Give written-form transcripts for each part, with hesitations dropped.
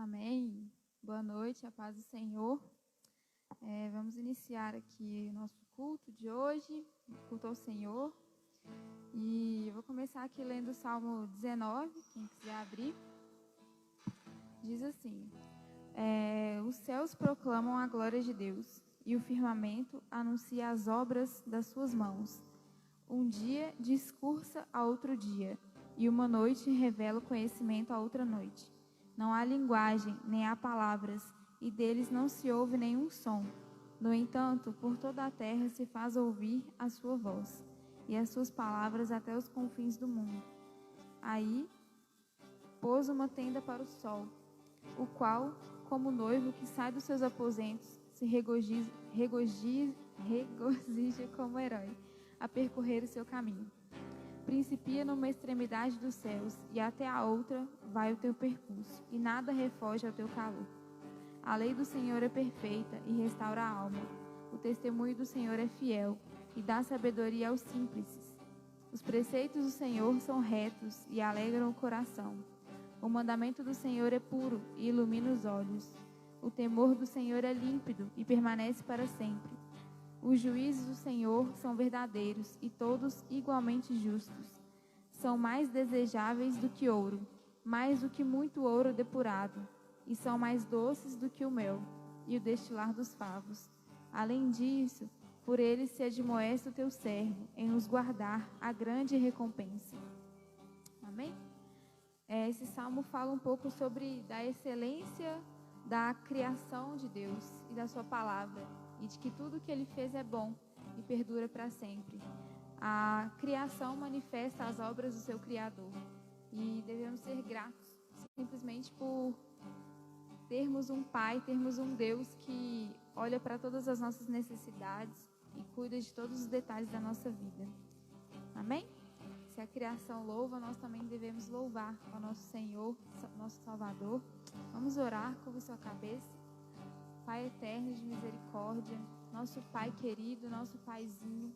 Amém. Boa noite, a paz do Senhor. Vamos iniciar aqui o nosso culto de hoje, culto ao Senhor. E eu vou começar aqui lendo o Salmo 19, quem quiser abrir. Diz assim: os céus proclamam a glória de Deus, e o firmamento anuncia as obras das suas mãos. Um dia discursa a outro dia, e uma noite revela o conhecimento a outra noite. Não há linguagem, nem há palavras, e deles não se ouve nenhum som. No entanto, por toda a terra se faz ouvir a sua voz, e as suas palavras até os confins do mundo. Aí pôs uma tenda para o sol, o qual, como noivo que sai dos seus aposentos, se regozija como herói, a percorrer o seu caminho. Principia numa extremidade dos céus, e até a outra vai o teu percurso, e nada refoge ao teu calor. A lei do Senhor é perfeita e restaura a alma. O testemunho do Senhor é fiel e dá sabedoria aos simples. Os preceitos do Senhor são retos e alegram o coração. O mandamento do Senhor é puro e ilumina os olhos. O temor do Senhor é límpido e permanece para sempre. Os juízos do Senhor são verdadeiros e todos igualmente justos. São mais desejáveis do que ouro, mais do que muito ouro depurado, e são mais doces do que o mel e o destilar dos favos. Além disso, por eles se admoesta o teu servo, em os guardar a grande recompensa. Amém? Esse salmo fala um pouco sobre da excelência da criação de Deus e da sua palavra, e de que tudo que ele fez é bom e perdura para sempre. A criação manifesta as obras do seu Criador, e devemos ser gratos simplesmente por termos um Pai, termos um Deus que olha para todas as nossas necessidades e cuida de todos os detalhes da nossa vida. Amém? Se a criação louva, nós também devemos louvar ao nosso Senhor, nosso Salvador. Vamos orar, curva sua cabeça. Pai eterno de misericórdia, nosso Pai querido, nosso Paizinho.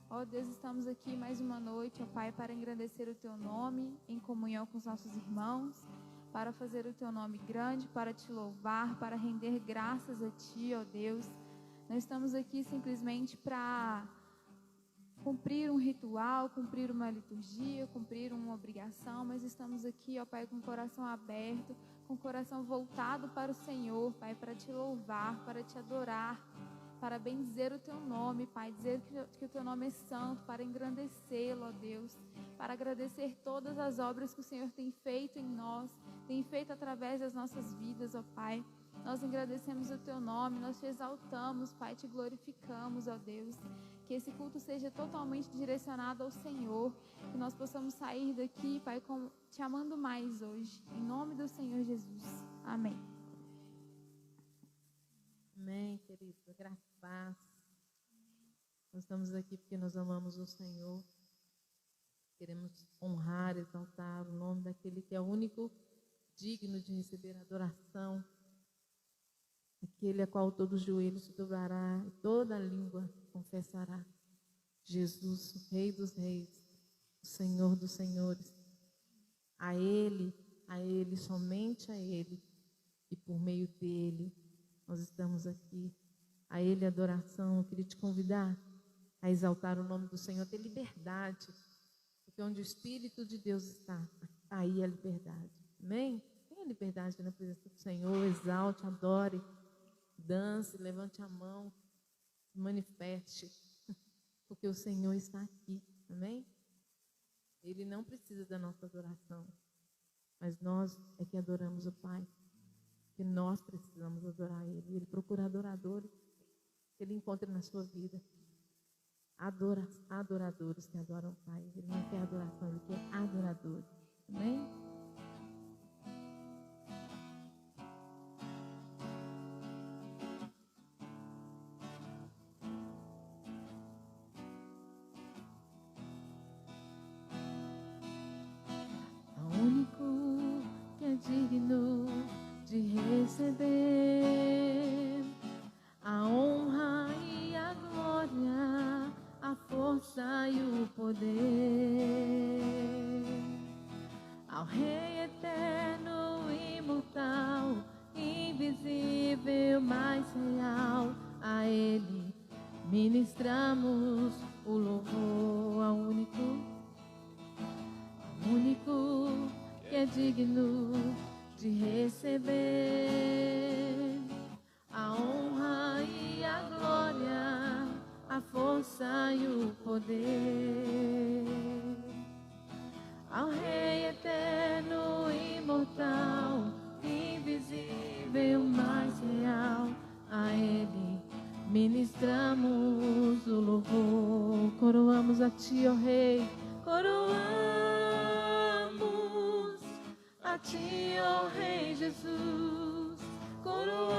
Ó Deus, estamos aqui mais uma noite, ó Pai, para engrandecer o Teu nome, em comunhão com os nossos irmãos, para fazer o Teu nome grande, para Te louvar, para render graças a Ti, ó Deus. Nós estamos aqui simplesmente para cumprir um ritual, cumprir uma liturgia, cumprir uma obrigação, mas estamos aqui, ó Pai, com o coração aberto, com o coração voltado para o Senhor, Pai, para Te louvar, para Te adorar, para bendizer o Teu nome, Pai, dizer que o Teu nome é santo, para engrandecê-lo, ó Deus, para agradecer todas as obras que o Senhor tem feito em nós, tem feito através das nossas vidas, ó Pai. Nós agradecemos o Teu nome, nós Te exaltamos, Pai, Te glorificamos, ó Deus. Que esse culto seja totalmente direcionado ao Senhor, que nós possamos sair daqui, Pai, Te amando mais hoje. Em nome do Senhor Jesus. Amém. Amém, querido. Graça e paz. Nós estamos aqui porque nós amamos o Senhor. Queremos honrar, exaltar o nome daquele que é o único digno de receber adoração. Aquele a qual todo joelho se dobrará e toda língua confessará. Jesus, o Rei dos Reis, o Senhor dos Senhores. A Ele, somente a Ele, e por meio dEle nós estamos aqui. A Ele a adoração. Eu queria te convidar a exaltar o nome do Senhor, ter liberdade, porque onde o Espírito de Deus está, aí a liberdade. Amém? Tenha liberdade na presença do Senhor, exalte, adore. Dance, levante a mão, se manifeste, porque o Senhor está aqui, amém? Ele não precisa da nossa adoração, mas nós é que adoramos o Pai, porque nós precisamos adorar Ele. Ele procura adoradores que Ele encontre na sua vida, adoradores que adoram o Pai. Ele não quer adoração, Ele quer adoradores, amém? Digno de receber a honra e a glória, a força e o poder. Ao Rei ministramos o louvor ao único que é digno de receber a honra e a glória, a força e o poder. Ao Rei eterno, imortal, invisível, mais real, a Ele ministramos o louvor. Coroamos a Ti, ó Rei, coroamos a Ti, ó Rei Jesus, coroamos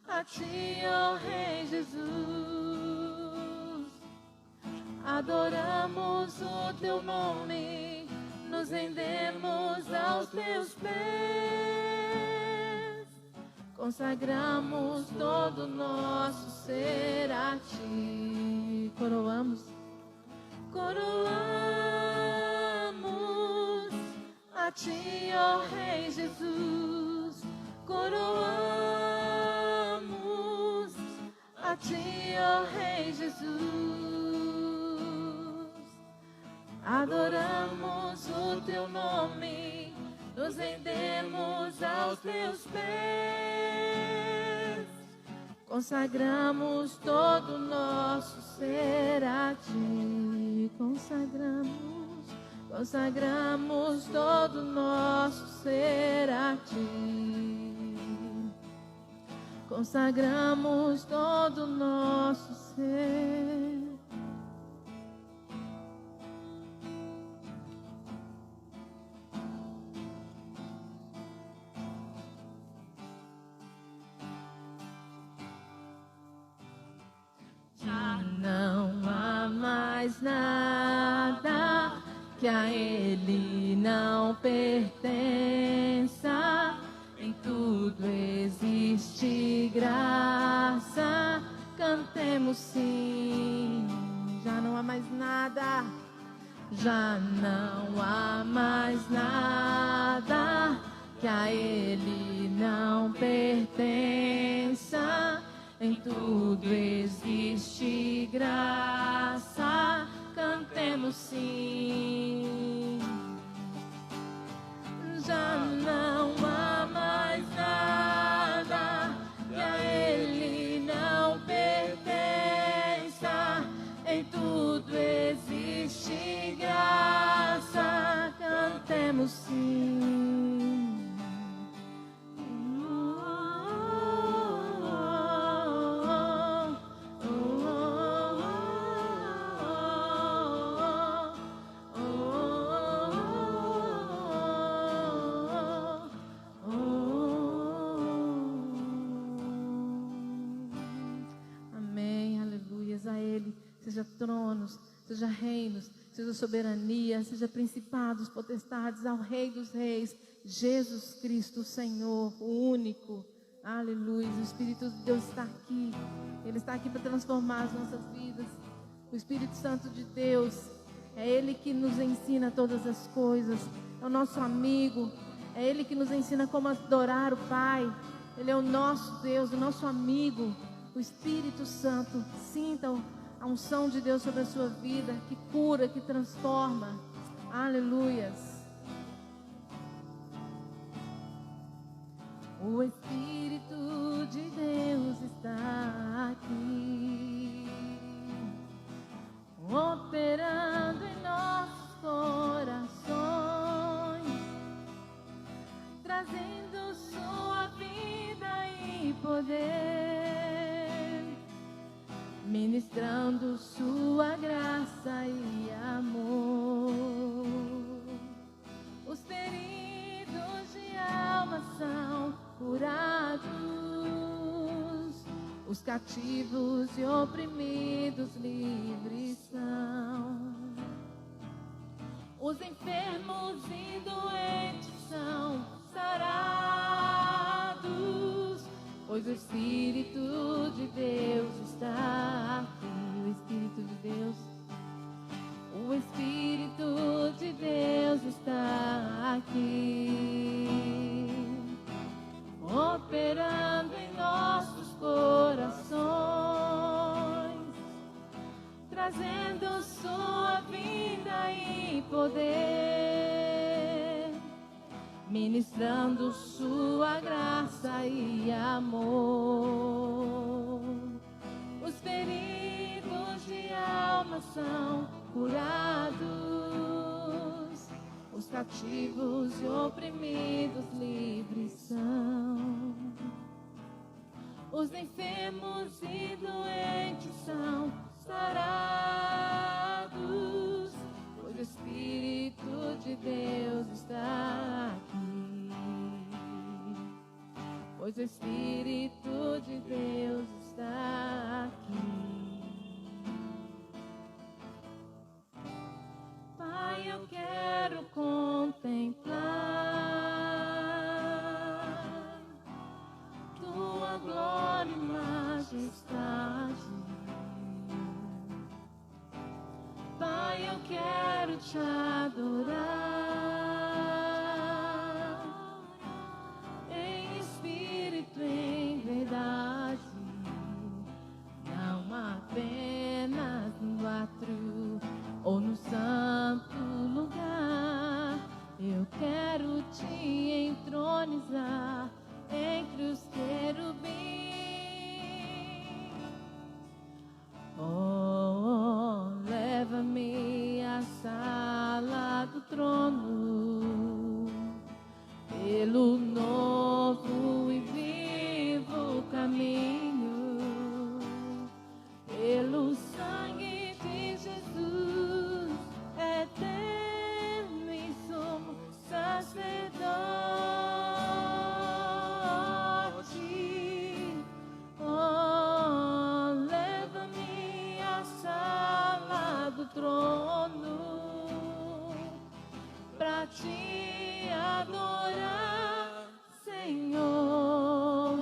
a Ti, ó Rei Jesus. Adoramos o Teu nome, nos rendemos aos Teus pés, consagramos todo o nosso ser a Ti. Coroamos a Ti, ó Rei Jesus, coroamos a Ti, ó Rei Jesus. Adoramos o Teu nome, nos rendemos aos Teus pés, consagramos todo o nosso ser a Ti. Consagramos todo o nosso ser a Ti. Consagramos todo o nosso ser. Não há mais nada que a Ele não pertença. Em tudo existe graça. Cantemos sim. Já não há mais nada. Já não há mais nada que a Ele não pertença. Em tudo existe graça, cantemos sim. Já não há mais nada que a Ele não pertença. Em tudo existe graça, cantemos sim. Seja tronos, seja reinos, seja soberania, seja principados, potestades, ao Rei dos Reis, Jesus Cristo, o Senhor, o único. Aleluia. O Espírito de Deus está aqui. Ele está aqui para transformar as nossas vidas. O Espírito Santo de Deus, é Ele que nos ensina todas as coisas. É o nosso amigo. É Ele que nos ensina como adorar o Pai. Ele é o nosso Deus, o nosso amigo. O Espírito Santo, sinta a unção de Deus sobre a sua vida, que cura, que transforma. Aleluias. O Espírito de Deus está aqui, operando em nossos corações, trazendo sua vida e poder, ministrando sua graça e amor. Os feridos de alma são curados, os cativos e oprimidos livres são, os enfermos e doentes são sarados, pois o Espírito de Deus está aqui. O Espírito de Deus, o Espírito de Deus está aqui, operando em nossos corações, ministrando sua graça e amor. Os feridos de alma são curados, os cativos e oprimidos livres são, os enfermos e doentes são sarados, pois o Espírito de Deus está aqui, pois o Espírito de Deus está aqui. Pai, eu quero contemplar tua glória e majestade. Pai, eu quero te adorar em espírito, em verdade, não apenas no átrio ou no santo lugar. Eu quero te entronizar entre os querubins. Oh, leva-me à sala do trono, pelo novo e vivo caminho, pelo sangue de Jesus, eterno e sumo sacerdote. Oh, leva-me à sala do trono pra te adorar, Senhor.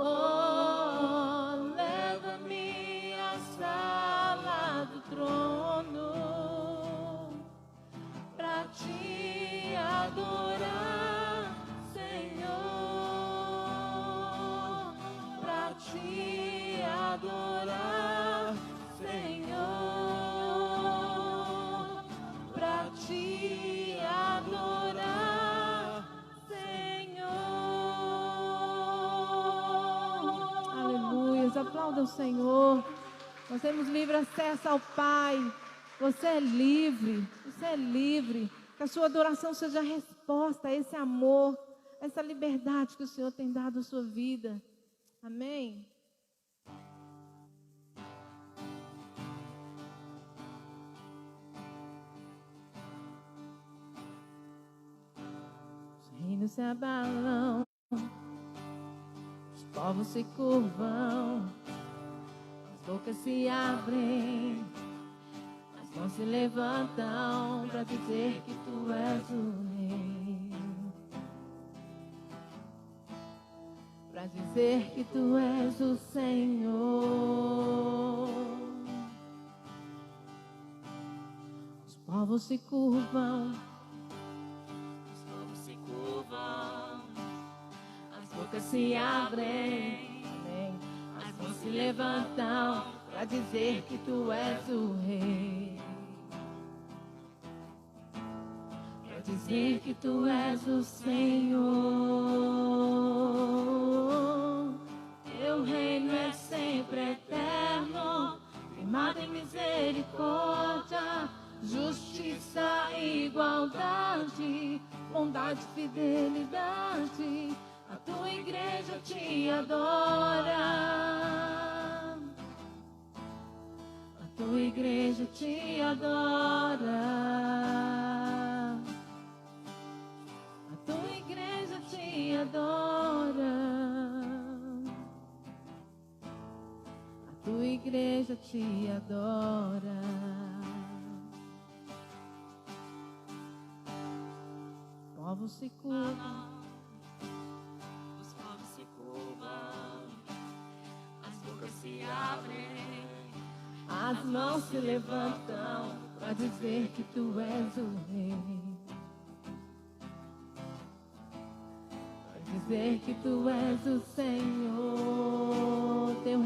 Oh, leva-me à sala do trono pra te adorar, Senhor, pra te adorar, Senhor, pra te adorar, Senhor. Aleluia, aplauda o Senhor. Nós temos livre acesso ao Pai. Você é livre, você é livre. Que a sua adoração seja a resposta a esse amor, a essa liberdade que o Senhor tem dado à sua vida. Amém? Os reinos se abalam, os povos se curvam, as bocas se abrem, as mãos se levantam para dizer que tu és o rei, para dizer que tu és o Senhor. Os povos se curvam, as bocas se abrem, as mãos se levantam para dizer que tu és o rei, para dizer que tu és o Senhor. Teu reino é sempre eterno, firmado em misericórdia, justiça e igualdade, bondade e fidelidade. A tua igreja te adora, a tua igreja te adora, a tua igreja te adora, a tua igreja te adora. Povos se curvam, os povos se curvam, as bocas se abrem, as mãos se levantam para dizer que tu és o rei, para dizer que tu és o Senhor. Teu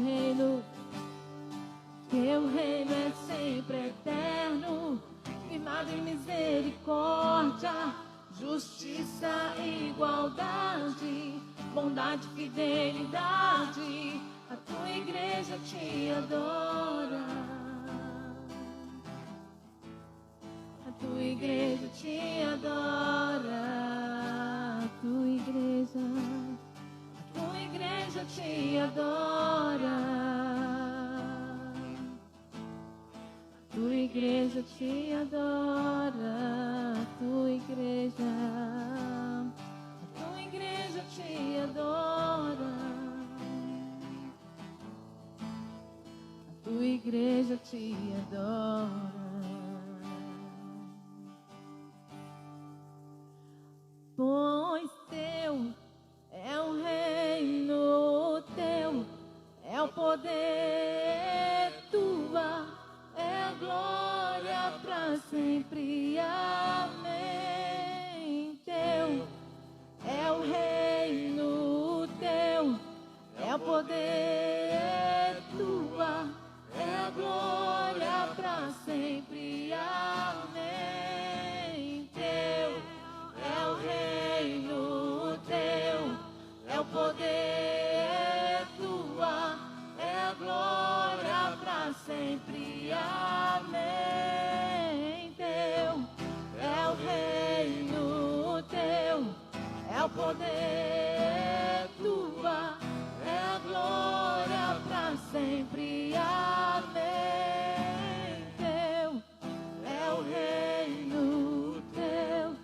reino é sempre eterno, firmado em misericórdia, justiça justiça, igualdade, bondade, fidelidade, a tua igreja te adora. A tua igreja te adora. A tua igreja te adora. A tua igreja te adora. A tua igreja te adora. A tua igreja te adora. Pois teu é o reino, teu é o poder, tua é a glória para sempre. Amém. Teu é o reino, teu é o poder, tua é a glória para sempre. Amém. Teu é o reino, teu é o poder, tua é a glória para sempre. Amém. Teu é o reino, teu é o poder, tua é a glória para sempre. Amém. Teu é o reino, teu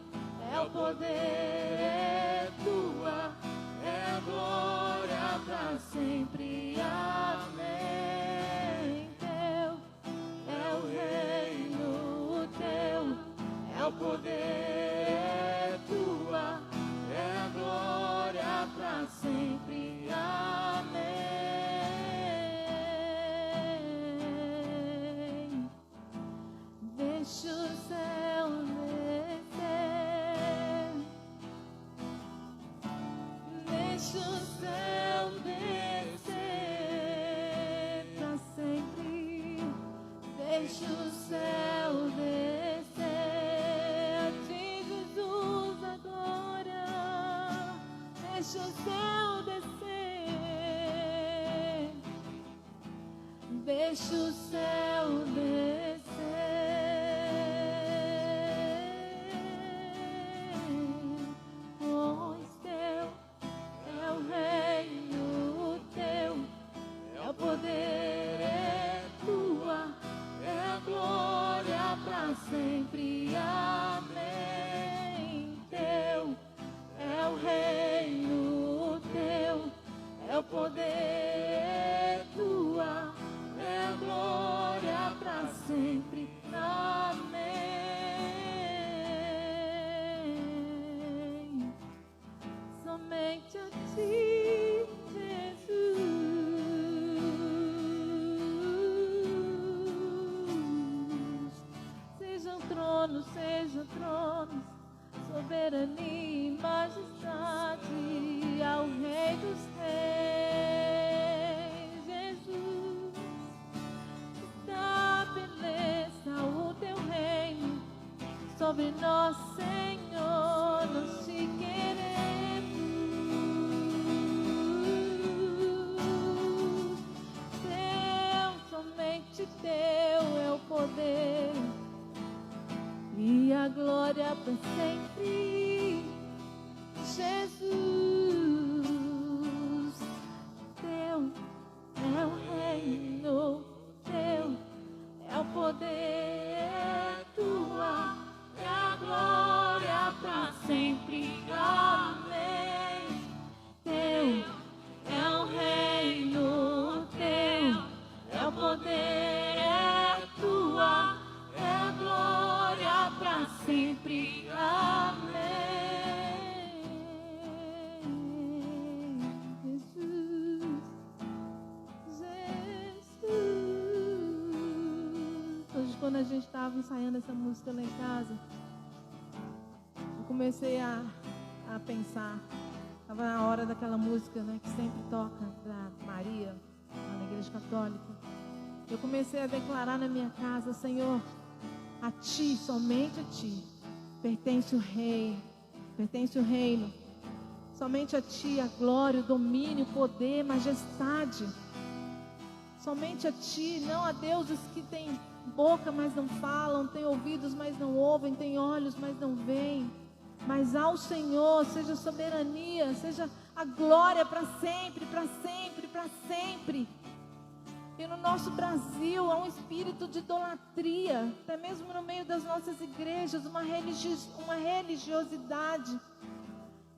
é o poder, tua é a glória para sempre. Amém. Teu é o reino, teu é o poder, tua é a glória para sempre. Amém. Deixa o céu descer. Deixa o céu descer para sempre. Deixa o céu descer de Jesus agora. Deixa o céu descer. Deixa o céu descer. Pois teu é o reino, teu é o poder, é tua é a glória para sempre. Amém. Teu é o reino, teu é o poder, tua é a glória para sempre. Amém. Somente a ti, Jesus. Sejam tronos, soberania e majestade ao Rei dos Reis. Jesus, estabeleça o teu reino sobre nós, Senhor, nós te queremos. Teu, somente teu é o poder e a glória para sempre. Jesus, teu é o reino, teu é o poder, tua é a glória para sempre. Amém. Teu é o reino, teu é o poder, é tua é a glória para sempre. Amém. Hoje, quando a gente estava ensaiando essa música lá em casa, eu comecei a pensar. Estava na hora daquela música, né, que sempre toca para Maria, na igreja católica. Eu comecei a declarar na minha casa: Senhor, a ti, somente a ti, pertence o rei, pertence o reino. Somente a Ti a glória, o domínio, o poder, majestade. Somente a Ti, não a deuses que têm boca, mas não falam, têm ouvidos, mas não ouvem, têm olhos, mas não veem. Mas ao Senhor, seja soberania, seja a glória para sempre, para sempre, para sempre. E no nosso Brasil há um espírito de idolatria, até mesmo no meio das nossas igrejas, uma religiosidade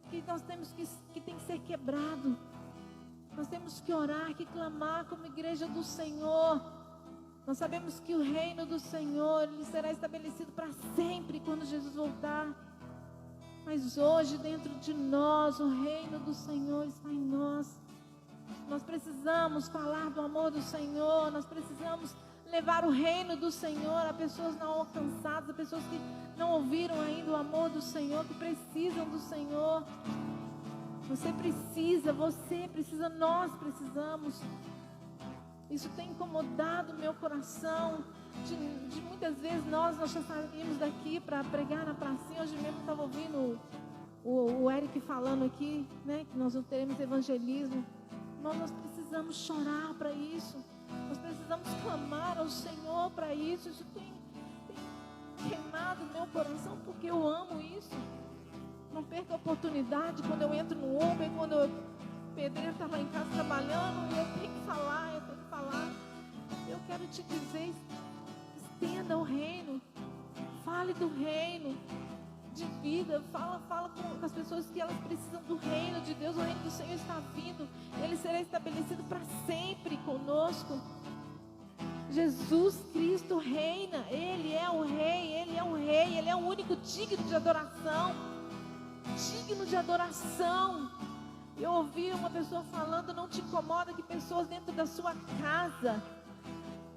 que nós temos que tem que ser quebrado. Nós temos que orar, que clamar como igreja do Senhor. Nós sabemos que o reino do Senhor ele será estabelecido para sempre quando Jesus voltar. Mas hoje dentro de nós o reino do Senhor está em nós. Nós precisamos falar do amor do Senhor. Nós precisamos levar o reino do Senhor a pessoas não alcançadas, a pessoas que não ouviram ainda o amor do Senhor, que precisam do Senhor. Você precisa, nós precisamos. Isso tem incomodado o meu coração. De muitas vezes nós já saímos daqui para pregar na pracinha. Hoje mesmo estava ouvindo o Eric falando aqui, né, que nós não teremos evangelismo. Nós precisamos chorar para isso. Nós precisamos clamar ao Senhor para isso. Isso tem queimado o meu coração porque eu amo isso. Não perca a oportunidade quando eu entro no Uber, quando o pedreiro está lá em casa trabalhando, e eu tenho que falar. Eu quero te dizer, estenda o reino, fale do reino de vida, fala com as pessoas que elas precisam do reino de Deus. O reino do Senhor está vindo, ele será estabelecido para sempre conosco. Jesus Cristo reina, Ele é o Rei, Ele é o Rei, Ele é o único digno de adoração. Digno de adoração. Eu ouvi uma pessoa falando, não te incomoda que pessoas dentro da sua casa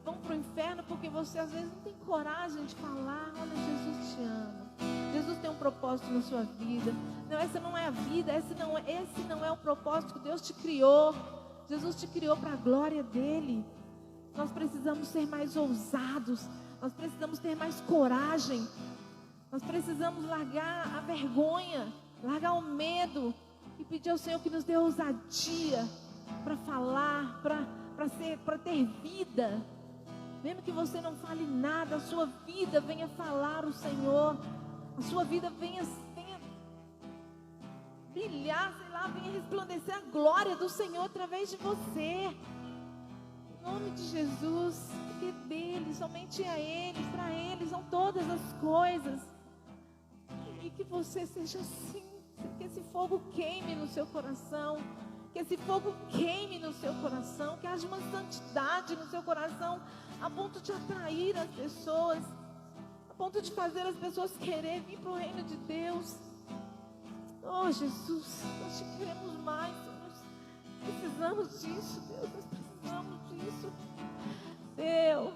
vão para o inferno porque você às vezes não tem coragem de falar, olha, Jesus te ama. Jesus tem um propósito na sua vida. Não, essa não é a vida, esse não é o propósito que Deus te criou. Jesus te criou para a glória dEle. Nós precisamos ser mais ousados. Nós precisamos ter mais coragem. Nós precisamos largar a vergonha, largar o medo e pedir ao Senhor que nos dê ousadia para falar, para ter vida. Mesmo que você não fale nada, a sua vida venha falar o Senhor. A sua vida venha brilhar, venha resplandecer a glória do Senhor através de você. Em nome de Jesus, porque dele, somente a Ele, para Ele são todas as coisas. E que você seja assim, que esse fogo queime no seu coração, que esse fogo queime no seu coração, que haja uma santidade no seu coração, a ponto de atrair as pessoas, a ponto de fazer as pessoas querer vir para o reino de Deus. Oh Jesus, nós te queremos mais, nós precisamos disso, Deus, nós precisamos disso. Teu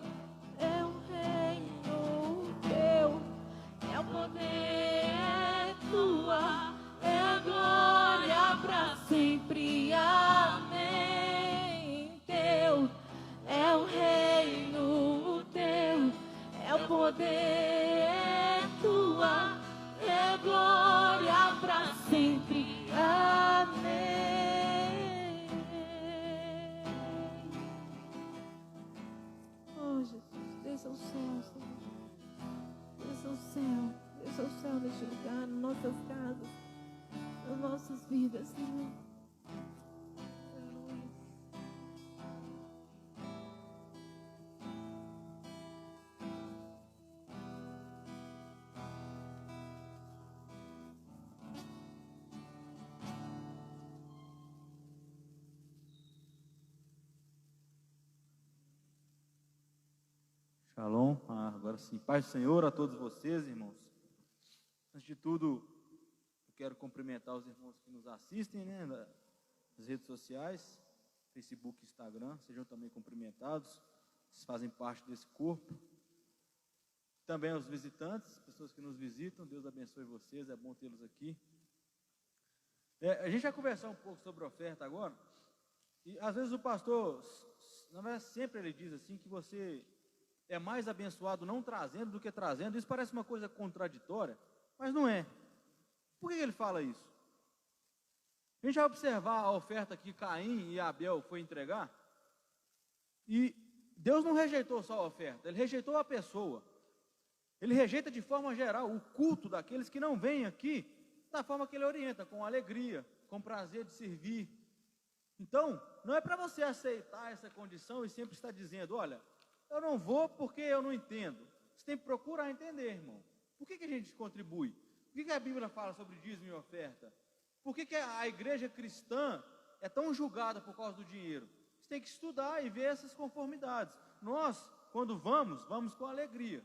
é o reino, teu é o poder, é tua, é a glória para sempre, amém. Teu é o reino, teu é o poder, é tua, é a glória para sempre, amém. Oh Jesus, desça o céu, Senhor, desça o céu. Desça o céu neste lugar, nas nossas casas, nas nossas vidas, Senhor. Aleluia. Shalom, agora sim, paz do Senhor a todos vocês, irmãos. Antes de tudo, eu quero cumprimentar os irmãos que nos assistem, né, nas redes sociais, Facebook e Instagram, sejam também cumprimentados, vocês fazem parte desse corpo. Também aos visitantes, pessoas que nos visitam, Deus abençoe vocês, é bom tê-los aqui. A gente vai conversar um pouco sobre oferta agora, e às vezes o pastor, na verdade sempre ele diz assim, que você é mais abençoado não trazendo do que trazendo. Isso parece uma coisa contraditória, mas não é. Por que ele fala isso? A gente vai observar a oferta que Caim e Abel foi entregar, e Deus não rejeitou só a oferta, Ele rejeitou a pessoa. Ele rejeita de forma geral o culto daqueles que não vêm aqui da forma que Ele orienta, com alegria, com prazer de servir. Então, não é para você aceitar essa condição e sempre estar dizendo, olha, eu não vou porque eu não entendo. Você tem que procurar entender, irmão. Por que a gente contribui? Por que a Bíblia fala sobre dízimo e oferta? Por que a igreja cristã é tão julgada por causa do dinheiro? Você tem que estudar e ver essas conformidades. Nós, quando vamos com alegria.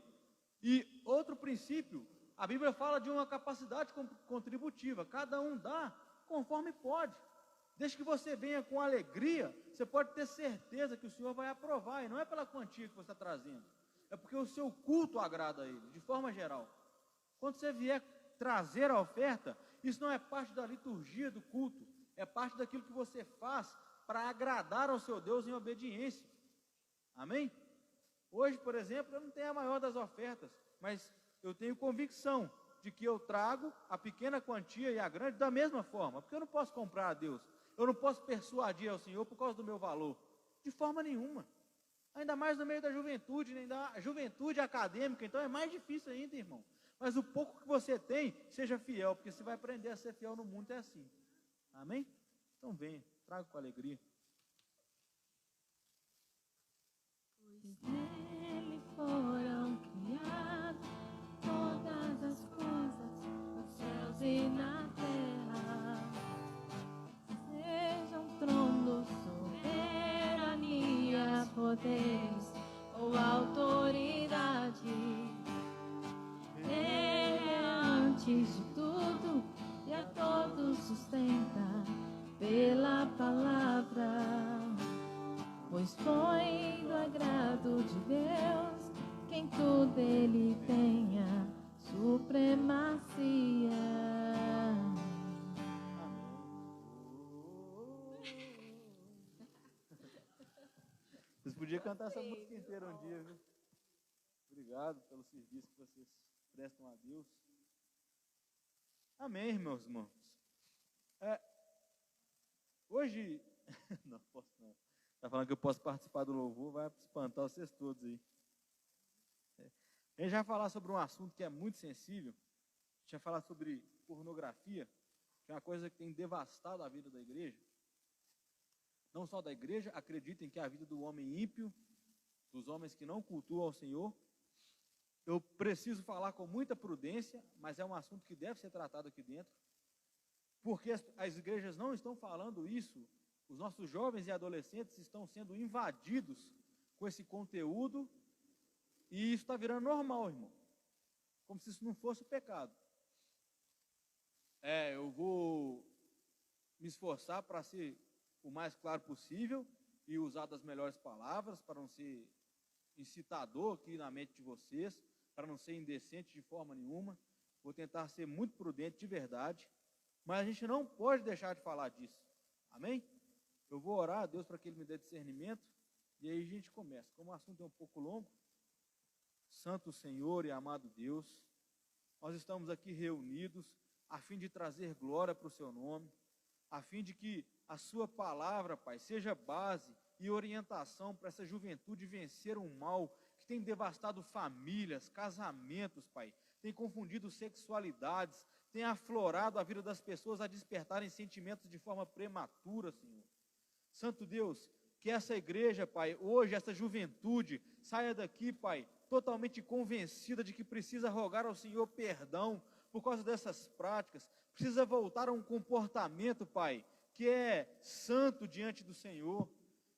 E outro princípio, a Bíblia fala de uma capacidade contributiva. Cada um dá conforme pode. Desde que você venha com alegria, você pode ter certeza que o Senhor vai aprovar. E não é pela quantia que você está trazendo. É porque o seu culto agrada a Ele, de forma geral. Quando você vier trazer a oferta, isso não é parte da liturgia do culto. É parte daquilo que você faz para agradar ao seu Deus em obediência. Amém? Hoje, por exemplo, eu não tenho a maior das ofertas, mas eu tenho convicção de que eu trago a pequena quantia e a grande da mesma forma, porque eu não posso comprar a Deus, eu não posso persuadir ao Senhor por causa do meu valor, de forma nenhuma, ainda mais no meio da juventude, nem da juventude acadêmica, então é mais difícil ainda, irmão, mas o pouco que você tem, seja fiel, porque você vai aprender a ser fiel no mundo, é assim, amém? Então venha, traga com alegria. Nele foram criadas todas as coisas, nos céus e na terra. Sejam tronos, soberania, poderes ou autoridade. Ele é antes de tudo e a todos sustenta pela palavra. Pois foi do agrado de Deus quem tudo Ele tenha supremacia. Vocês podiam cantar essa música inteira um dia, viu? Obrigado pelo serviço que vocês prestam a Deus. Amém, meus irmãos. Hoje, não posso não. Está falando que eu posso participar do louvor, vai espantar vocês todos aí. A gente vai falar sobre um assunto que é muito sensível. A gente vai falar sobre pornografia, que é uma coisa que tem devastado a vida da igreja. Não só da igreja, acreditem que a vida do homem ímpio, dos homens que não cultuam ao Senhor. Eu preciso falar com muita prudência, mas é um assunto que deve ser tratado aqui dentro, porque as igrejas não estão falando isso. Os nossos jovens e adolescentes estão sendo invadidos com esse conteúdo e isso está virando normal, irmão. Como se isso não fosse pecado. Eu vou me esforçar para ser o mais claro possível e usar das melhores palavras para não ser incitador aqui na mente de vocês, para não ser indecente de forma nenhuma. Vou tentar ser muito prudente de verdade, mas a gente não pode deixar de falar disso. Amém? Eu vou orar a Deus para que Ele me dê discernimento, e aí a gente começa. Como o assunto é um pouco longo, Santo Senhor e amado Deus, nós estamos aqui reunidos a fim de trazer glória para o Seu nome, a fim de que a Sua palavra, Pai, seja base e orientação para essa juventude vencer um mal que tem devastado famílias, casamentos, Pai, tem confundido sexualidades, tem aflorado a vida das pessoas a despertarem sentimentos de forma prematura, Senhor. Santo Deus, que essa igreja, Pai, hoje, essa juventude, saia daqui, Pai, totalmente convencida de que precisa rogar ao Senhor perdão por causa dessas práticas, precisa voltar a um comportamento, Pai, que é santo diante do Senhor.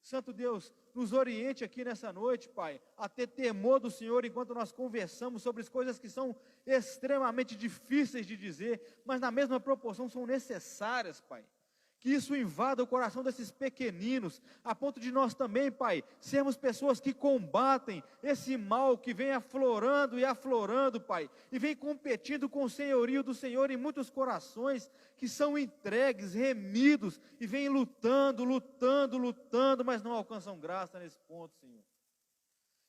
Santo Deus, nos oriente aqui nessa noite, Pai, a ter temor do Senhor enquanto nós conversamos sobre as coisas que são extremamente difíceis de dizer, mas na mesma proporção são necessárias, Pai. Que isso invada o coração desses pequeninos, a ponto de nós também, Pai, sermos pessoas que combatem esse mal que vem aflorando e aflorando, Pai, e vem competindo com o senhorio do Senhor em muitos corações que são entregues, remidos, e vêm lutando, mas não alcançam graça nesse ponto, Senhor.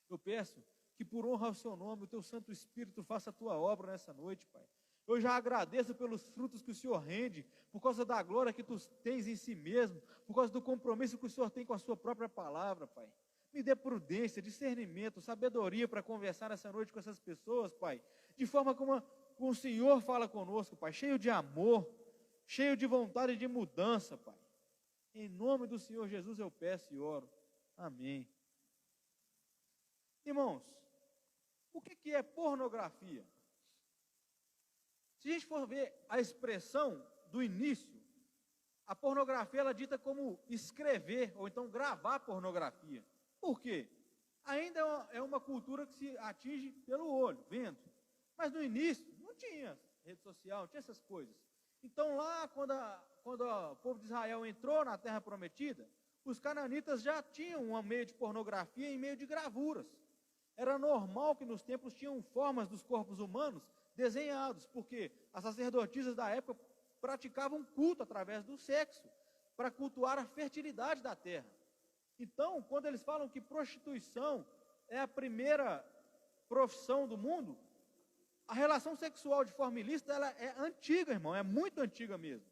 Eu peço que por honra ao Seu nome, o Teu Santo Espírito faça a Tua obra nessa noite, Pai. Eu já agradeço pelos frutos que o Senhor rende, por causa da glória que tu tens em si mesmo, por causa do compromisso que o Senhor tem com a sua própria palavra, Pai. Me dê prudência, discernimento, sabedoria para conversar essa noite com essas pessoas, Pai, de forma como o Senhor fala conosco, Pai, cheio de amor, cheio de vontade de mudança, Pai. Em nome do Senhor Jesus eu peço e oro. Amém. Irmãos, o que é pornografia? Se a gente for ver a expressão do início, a pornografia ela é dita como escrever ou então gravar pornografia. Por quê? Ainda é uma cultura que se atinge pelo olho, vendo. Mas no início não tinha rede social, não tinha essas coisas. Então lá, quando o povo de Israel entrou na terra prometida, os cananitas já tinham um meio de pornografia em meio de gravuras. Era normal que nos templos tinham formas dos corpos humanos desenhados, porque as sacerdotisas da época praticavam culto através do sexo, para cultuar a fertilidade da terra. Então, quando eles falam que prostituição é a primeira profissão do mundo, a relação sexual de forma ilícita, ela é antiga, irmão, é muito antiga mesmo.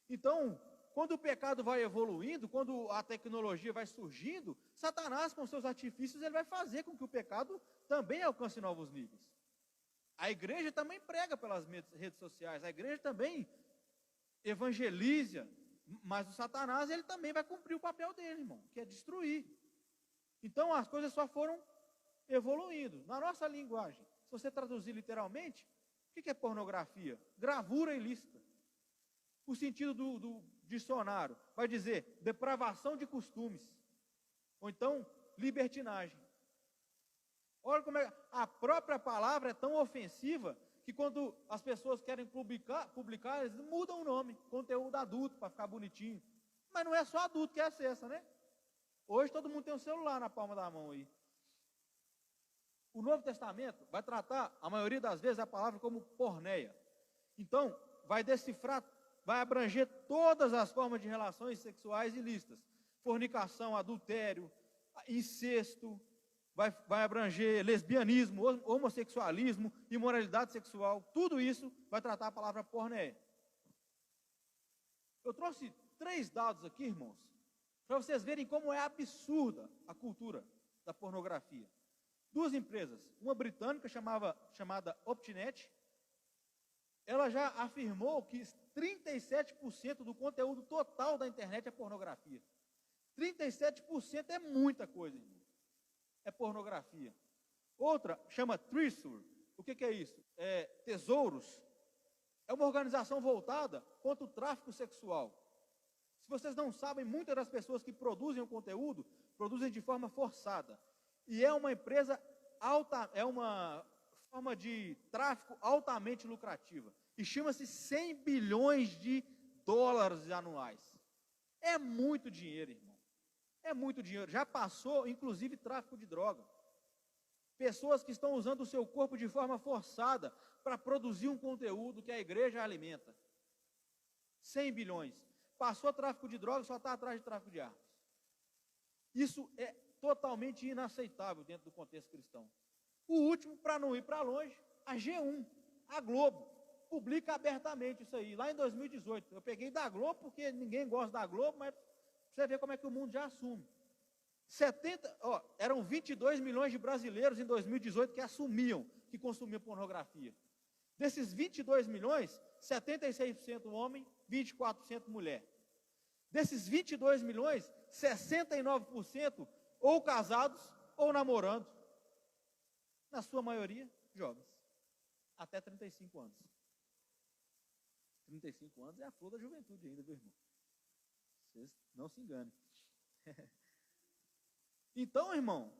Então, quando o pecado vai evoluindo, quando a tecnologia vai surgindo, Satanás, com seus artifícios, ele vai fazer com que o pecado também alcance novos níveis. A igreja também prega pelas redes sociais, a igreja também evangeliza, mas o Satanás, ele também vai cumprir o papel dele, irmão, que é destruir. Então, as coisas só foram evoluindo. Na nossa linguagem, se você traduzir literalmente, o que é pornografia? Gravura ilícita. O sentido do dicionário vai dizer depravação de costumes, ou então libertinagem. Olha como é, a própria palavra é tão ofensiva que quando as pessoas querem publicar, eles mudam o nome, conteúdo adulto, para ficar bonitinho. Mas não é só adulto que acessa, né? Hoje todo mundo tem um celular na palma da mão aí. O Novo Testamento vai tratar, a maioria das vezes, a palavra como porneia. Então, vai decifrar, vai abranger todas as formas de relações sexuais ilícitas. Fornicação, adultério, incesto, vai abranger lesbianismo, homossexualismo, imoralidade sexual. Tudo isso vai tratar a palavra porneia. Eu trouxe 3 dados aqui, irmãos, para vocês verem como é absurda a cultura da pornografia. 2 empresas, uma britânica chamada Optinet, ela já afirmou que 37% do conteúdo total da internet é pornografia. 37% é muita coisa, irmão. É pornografia. Outra chama Treasure. O que é isso? É Tesouros. É uma organização voltada contra o tráfico sexual. Se vocês não sabem, muitas das pessoas que produzem o conteúdo, produzem de forma forçada. E é uma empresa é uma forma de tráfico altamente lucrativa. E chama-se 100 bilhões de dólares anuais. É muito dinheiro, irmão. É muito dinheiro. Já passou, inclusive, tráfico de droga. Pessoas que estão usando o seu corpo de forma forçada para produzir um conteúdo que a igreja alimenta. 100 bilhões. Passou tráfico de droga, só está atrás de tráfico de armas. Isso é totalmente inaceitável dentro do contexto cristão. O último, para não ir para longe, a G1, a Globo, publica abertamente isso aí, lá em 2018. Eu peguei da Globo, porque ninguém gosta da Globo, mas você vê como é que o mundo já assume. Eram 22 milhões de brasileiros em 2018 que assumiam que consumiam pornografia. Desses 22 milhões, 76% homem, 24% mulher. Desses 22 milhões, 69% ou casados ou namorando. Na sua maioria, jovens. Até 35 anos. 35 anos é a flor da juventude ainda, viu, irmão? Vocês não se enganem. Então, irmão,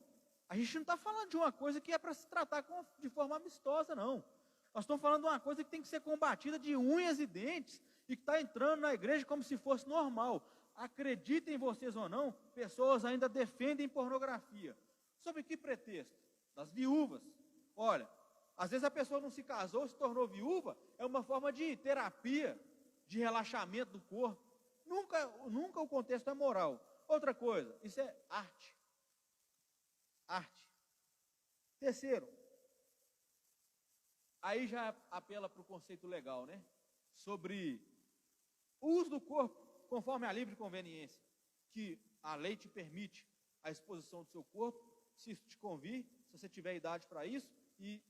a gente não está falando de uma coisa que é para se tratar de forma amistosa, não. Nós estamos falando de uma coisa que tem que ser combatida de unhas e dentes e que está entrando na igreja como se fosse normal. Acreditem vocês ou não, pessoas ainda defendem pornografia. Sob que pretexto? Das viúvas. Olha, às vezes a pessoa não se casou, se tornou viúva, é uma forma de terapia, de relaxamento do corpo. Nunca o contexto é moral. Outra coisa, isso é arte. Arte. Terceiro, aí já apela para o conceito legal, né? Sobre o uso do corpo conforme a livre conveniência, que a lei te permite a exposição do seu corpo, se isso te convir, se você tiver idade para isso, e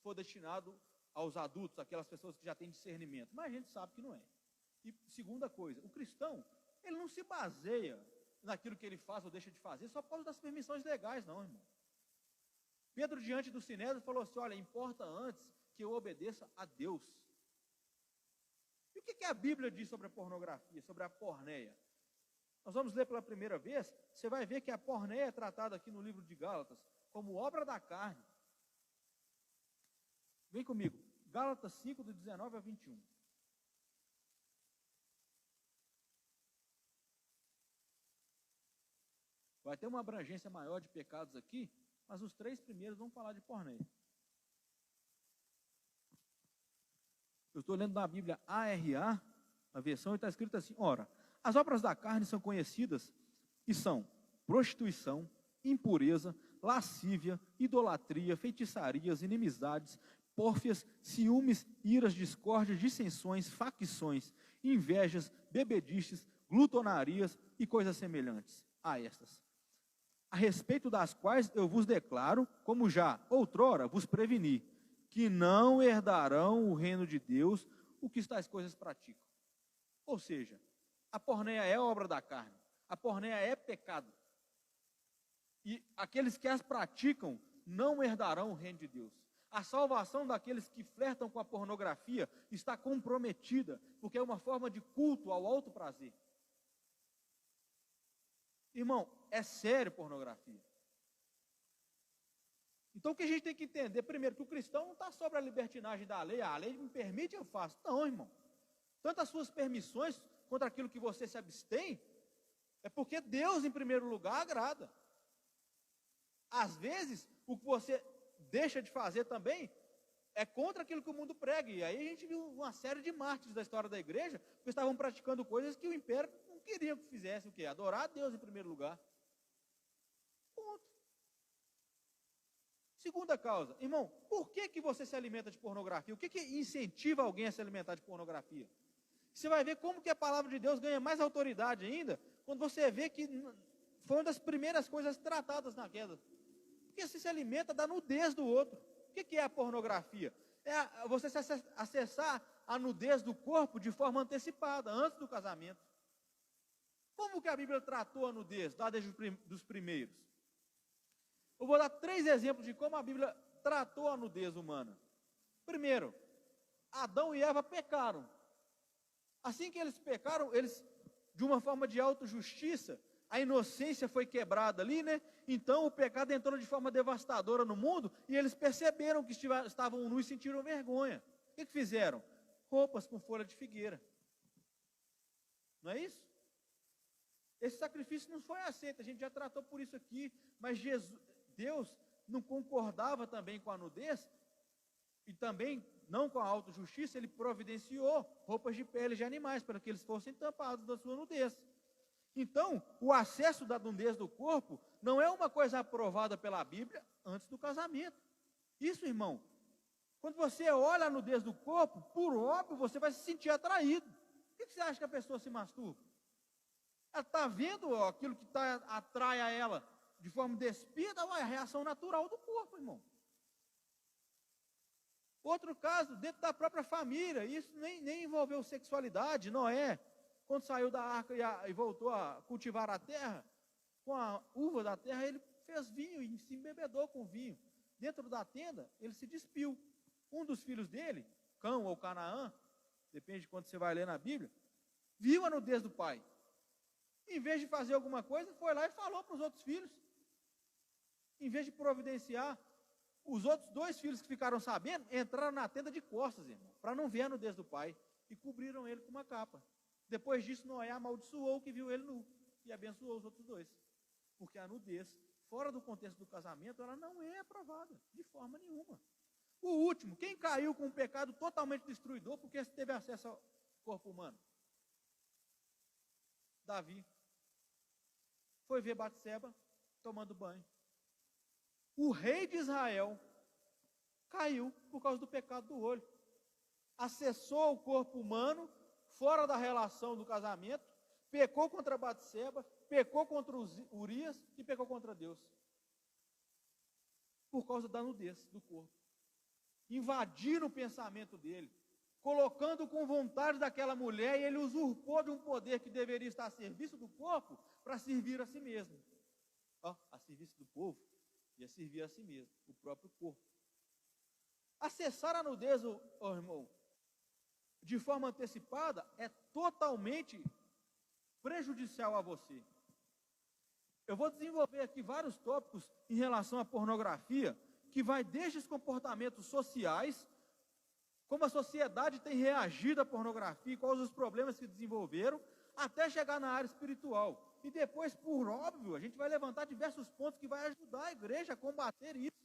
for destinado aos adultos, aquelas pessoas que já têm discernimento. Mas a gente sabe que não é. E segunda coisa, o cristão, ele não se baseia naquilo que ele faz ou deixa de fazer só por causa das permissões legais, não, irmão. Pedro, diante do Sinédrio, falou assim: olha, importa antes que eu obedeça a Deus. E o que a Bíblia diz sobre a pornografia, sobre a porneia? Nós vamos ler pela primeira vez, você vai ver que a porneia é tratada aqui no livro de Gálatas como obra da carne. Vem comigo, Gálatas 5, do 19 a 21. Vai ter uma abrangência maior de pecados aqui, mas os 3 primeiros vão falar de porneia. Eu estou lendo na Bíblia ARA, a versão, e está escrito assim: ora, as obras da carne são conhecidas e são prostituição, impureza, lascívia, idolatria, feitiçarias, inimizades, pórfias, ciúmes, iras, discórdias, dissensões, facções, invejas, bebedices, glutonarias e coisas semelhantes a estas, a respeito das quais eu vos declaro, como já outrora vos preveni, que não herdarão o reino de Deus o que tais coisas praticam. Ou seja, a porneia é obra da carne, a porneia é pecado. E aqueles que as praticam não herdarão o reino de Deus. A salvação daqueles que flertam com a pornografia está comprometida, porque é uma forma de culto ao alto prazer. Irmão, é sério pornografia. Então o que a gente tem que entender, primeiro, que o cristão não está sobre a libertinagem da lei, a lei me permite, eu faço. Não, irmão. Tanto as suas permissões, contra aquilo que você se abstém, é porque Deus, em primeiro lugar, agrada. Às vezes, o que você deixa de fazer também é contra aquilo que o mundo prega. E aí a gente viu uma série de mártires da história da igreja que estavam praticando coisas que o império não queria que fizesse, o quê? Adorar a Deus em primeiro lugar. Ponto. Segunda causa, irmão, por que você se alimenta de pornografia? O que incentiva alguém a se alimentar de pornografia? Você vai ver como que a palavra de Deus ganha mais autoridade ainda, quando você vê que foi uma das primeiras coisas tratadas na queda. Porque você se alimenta da nudez do outro. O que é a pornografia? É você acessar a nudez do corpo de forma antecipada, antes do casamento. Como que a Bíblia tratou a nudez, lá desde os primeiros? Eu vou dar 3 exemplos de como a Bíblia tratou a nudez humana. Primeiro, Adão e Eva pecaram. Assim que eles pecaram, eles, de uma forma de autojustiça, a inocência foi quebrada ali, né? Então o pecado entrou de forma devastadora no mundo e eles perceberam que estavam nus e sentiram vergonha. O que fizeram? Roupas com folha de figueira. Não é isso? Esse sacrifício não foi aceito, a gente já tratou por isso aqui, mas Deus não concordava também com a nudez e também não com a autojustiça, ele providenciou roupas de pele de animais para que eles fossem tampados da sua nudez. Então, o acesso da nudez do corpo não é uma coisa aprovada pela Bíblia antes do casamento. Isso, irmão, quando você olha a nudez do corpo, por óbvio, você vai se sentir atraído. Por que você acha que a pessoa se masturba? Ela está vendo aquilo que atrai a ela de forma despida, é a reação natural do corpo, irmão. Outro caso, dentro da própria família, isso nem envolveu sexualidade. Noé, quando saiu da arca e voltou a cultivar a terra, com a uva da terra, ele fez vinho e se embebedou com vinho. Dentro da tenda, ele se despiu. Um dos filhos dele, Cão ou Canaã, depende de quando você vai ler na Bíblia, viu a nudez do pai. Em vez de fazer alguma coisa, foi lá e falou para os outros filhos. Em vez de providenciar, os outros 2 filhos que ficaram sabendo, entraram na tenda de costas, irmão, para não ver a nudez do pai, e cobriram ele com uma capa. Depois disso, Noé amaldiçoou o que viu ele nu, e abençoou os outros 2. Porque a nudez, fora do contexto do casamento, ela não é aprovada, de forma nenhuma. O último, quem caiu com um pecado totalmente destruidor, porque teve acesso ao corpo humano? Davi. Foi ver Batseba tomando banho. O rei de Israel caiu por causa do pecado do olho. Acessou o corpo humano, fora da relação do casamento, pecou contra Batseba, pecou contra Urias e pecou contra Deus. Por causa da nudez do corpo. Invadiram o pensamento dele, colocando com vontade daquela mulher, e ele usurpou de um poder que deveria estar a serviço do corpo, para servir a si mesmo. A serviço do povo, e a servir a si mesmo, o próprio corpo. Acessar a nudez, irmão, de forma antecipada, é totalmente prejudicial a você. Eu vou desenvolver aqui vários tópicos em relação à pornografia, que vai desde os comportamentos sociais, como a sociedade tem reagido à pornografia, quais os problemas que desenvolveram, até chegar na área espiritual. E depois, por óbvio, a gente vai levantar diversos pontos que vai ajudar a igreja a combater isso.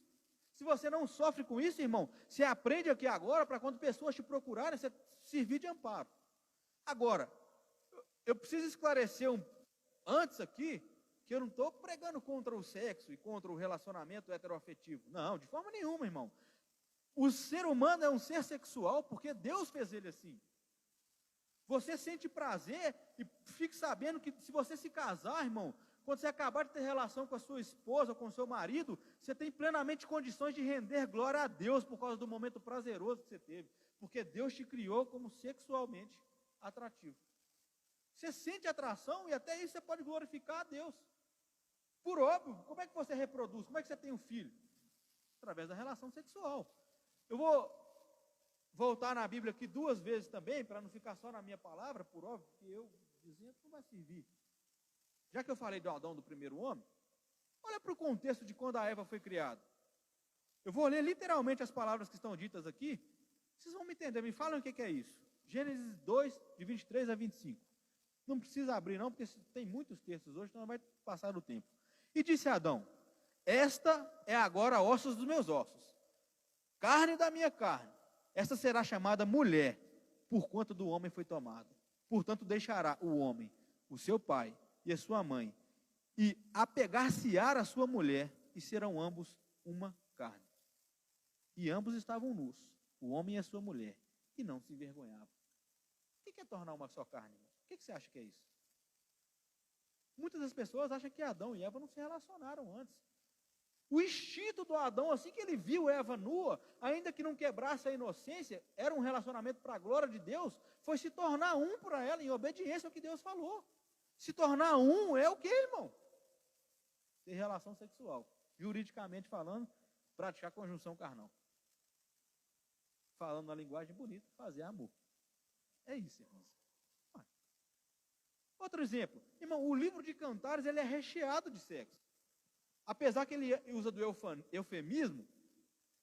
Se você não sofre com isso, irmão, você aprende aqui agora, para quando pessoas te procurarem, você servir de amparo. Agora, eu preciso esclarecer antes aqui, que eu não estou pregando contra o sexo e contra o relacionamento heteroafetivo. Não, de forma nenhuma, irmão. O ser humano é um ser sexual porque Deus fez ele assim. Você sente prazer e fique sabendo que se você se casar, irmão, quando você acabar de ter relação com a sua esposa ou com o seu marido, você tem plenamente condições de render glória a Deus por causa do momento prazeroso que você teve. Porque Deus te criou como sexualmente atrativo. Você sente atração e até isso você pode glorificar a Deus. Por óbvio, como é que você reproduz? Como é que você tem um filho? Através da relação sexual. Eu vou voltar na Bíblia aqui 2 vezes também, para não ficar só na minha palavra, por óbvio, que eu dizendo não vai servir. Já que eu falei do Adão, do primeiro homem, olha para o contexto de quando a Eva foi criada. Eu vou ler literalmente as palavras que estão ditas aqui, vocês vão me entender, me falam o que é isso. Gênesis 2, de 23 a 25. Não precisa abrir não, porque tem muitos textos hoje, então não vai passar o tempo. E disse Adão: esta é agora ossos dos meus ossos, carne da minha carne. Esta será chamada mulher, porquanto do homem foi tomada. Portanto deixará o homem, o seu pai e a sua mãe, e apegar-se-á a sua mulher, e serão ambos uma carne. E ambos estavam nus, o homem e a sua mulher, e não se envergonhavam. O que é tornar uma só carne? O que você acha que é isso? Muitas das pessoas acham que Adão e Eva não se relacionaram antes. O instinto do Adão, assim que ele viu Eva nua, ainda que não quebrasse a inocência, era um relacionamento para a glória de Deus, foi se tornar um para ela, em obediência ao que Deus falou. Se tornar um é o que, irmão? Ter relação sexual. Juridicamente falando, praticar conjunção carnal. Falando na linguagem bonita, fazer amor. É isso, irmãos. Outro exemplo, irmão, o livro de Cantares, ele é recheado de sexo. Apesar que ele usa do eufemismo,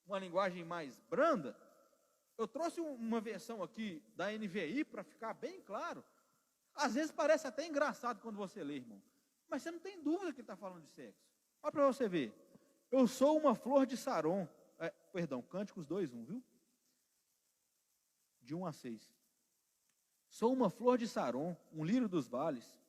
uma linguagem mais branda, eu trouxe uma versão aqui da NVI para ficar bem claro. Às vezes parece até engraçado quando você lê, irmão. Mas você não tem dúvida que ele está falando de sexo. Olha para você ver. Eu sou uma flor de Saron. Cânticos 2:1, viu? De 1 a 6. Sou uma flor de Saron, um lírio dos vales.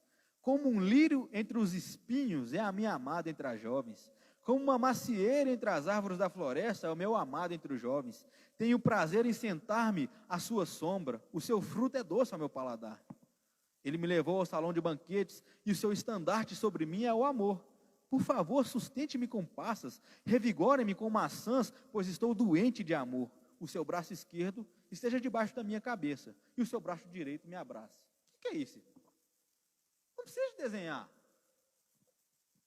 Como um lírio entre os espinhos é a minha amada entre as jovens. Como uma macieira entre as árvores da floresta é o meu amado entre os jovens. Tenho prazer em sentar-me à sua sombra. O seu fruto é doce ao meu paladar. Ele me levou ao salão de banquetes e o seu estandarte sobre mim é o amor. Por favor, sustente-me com passas, revigore-me com maçãs, pois estou doente de amor. O seu braço esquerdo esteja debaixo da minha cabeça e o seu braço direito me abrace. O que é isso? Não precisa de desenhar.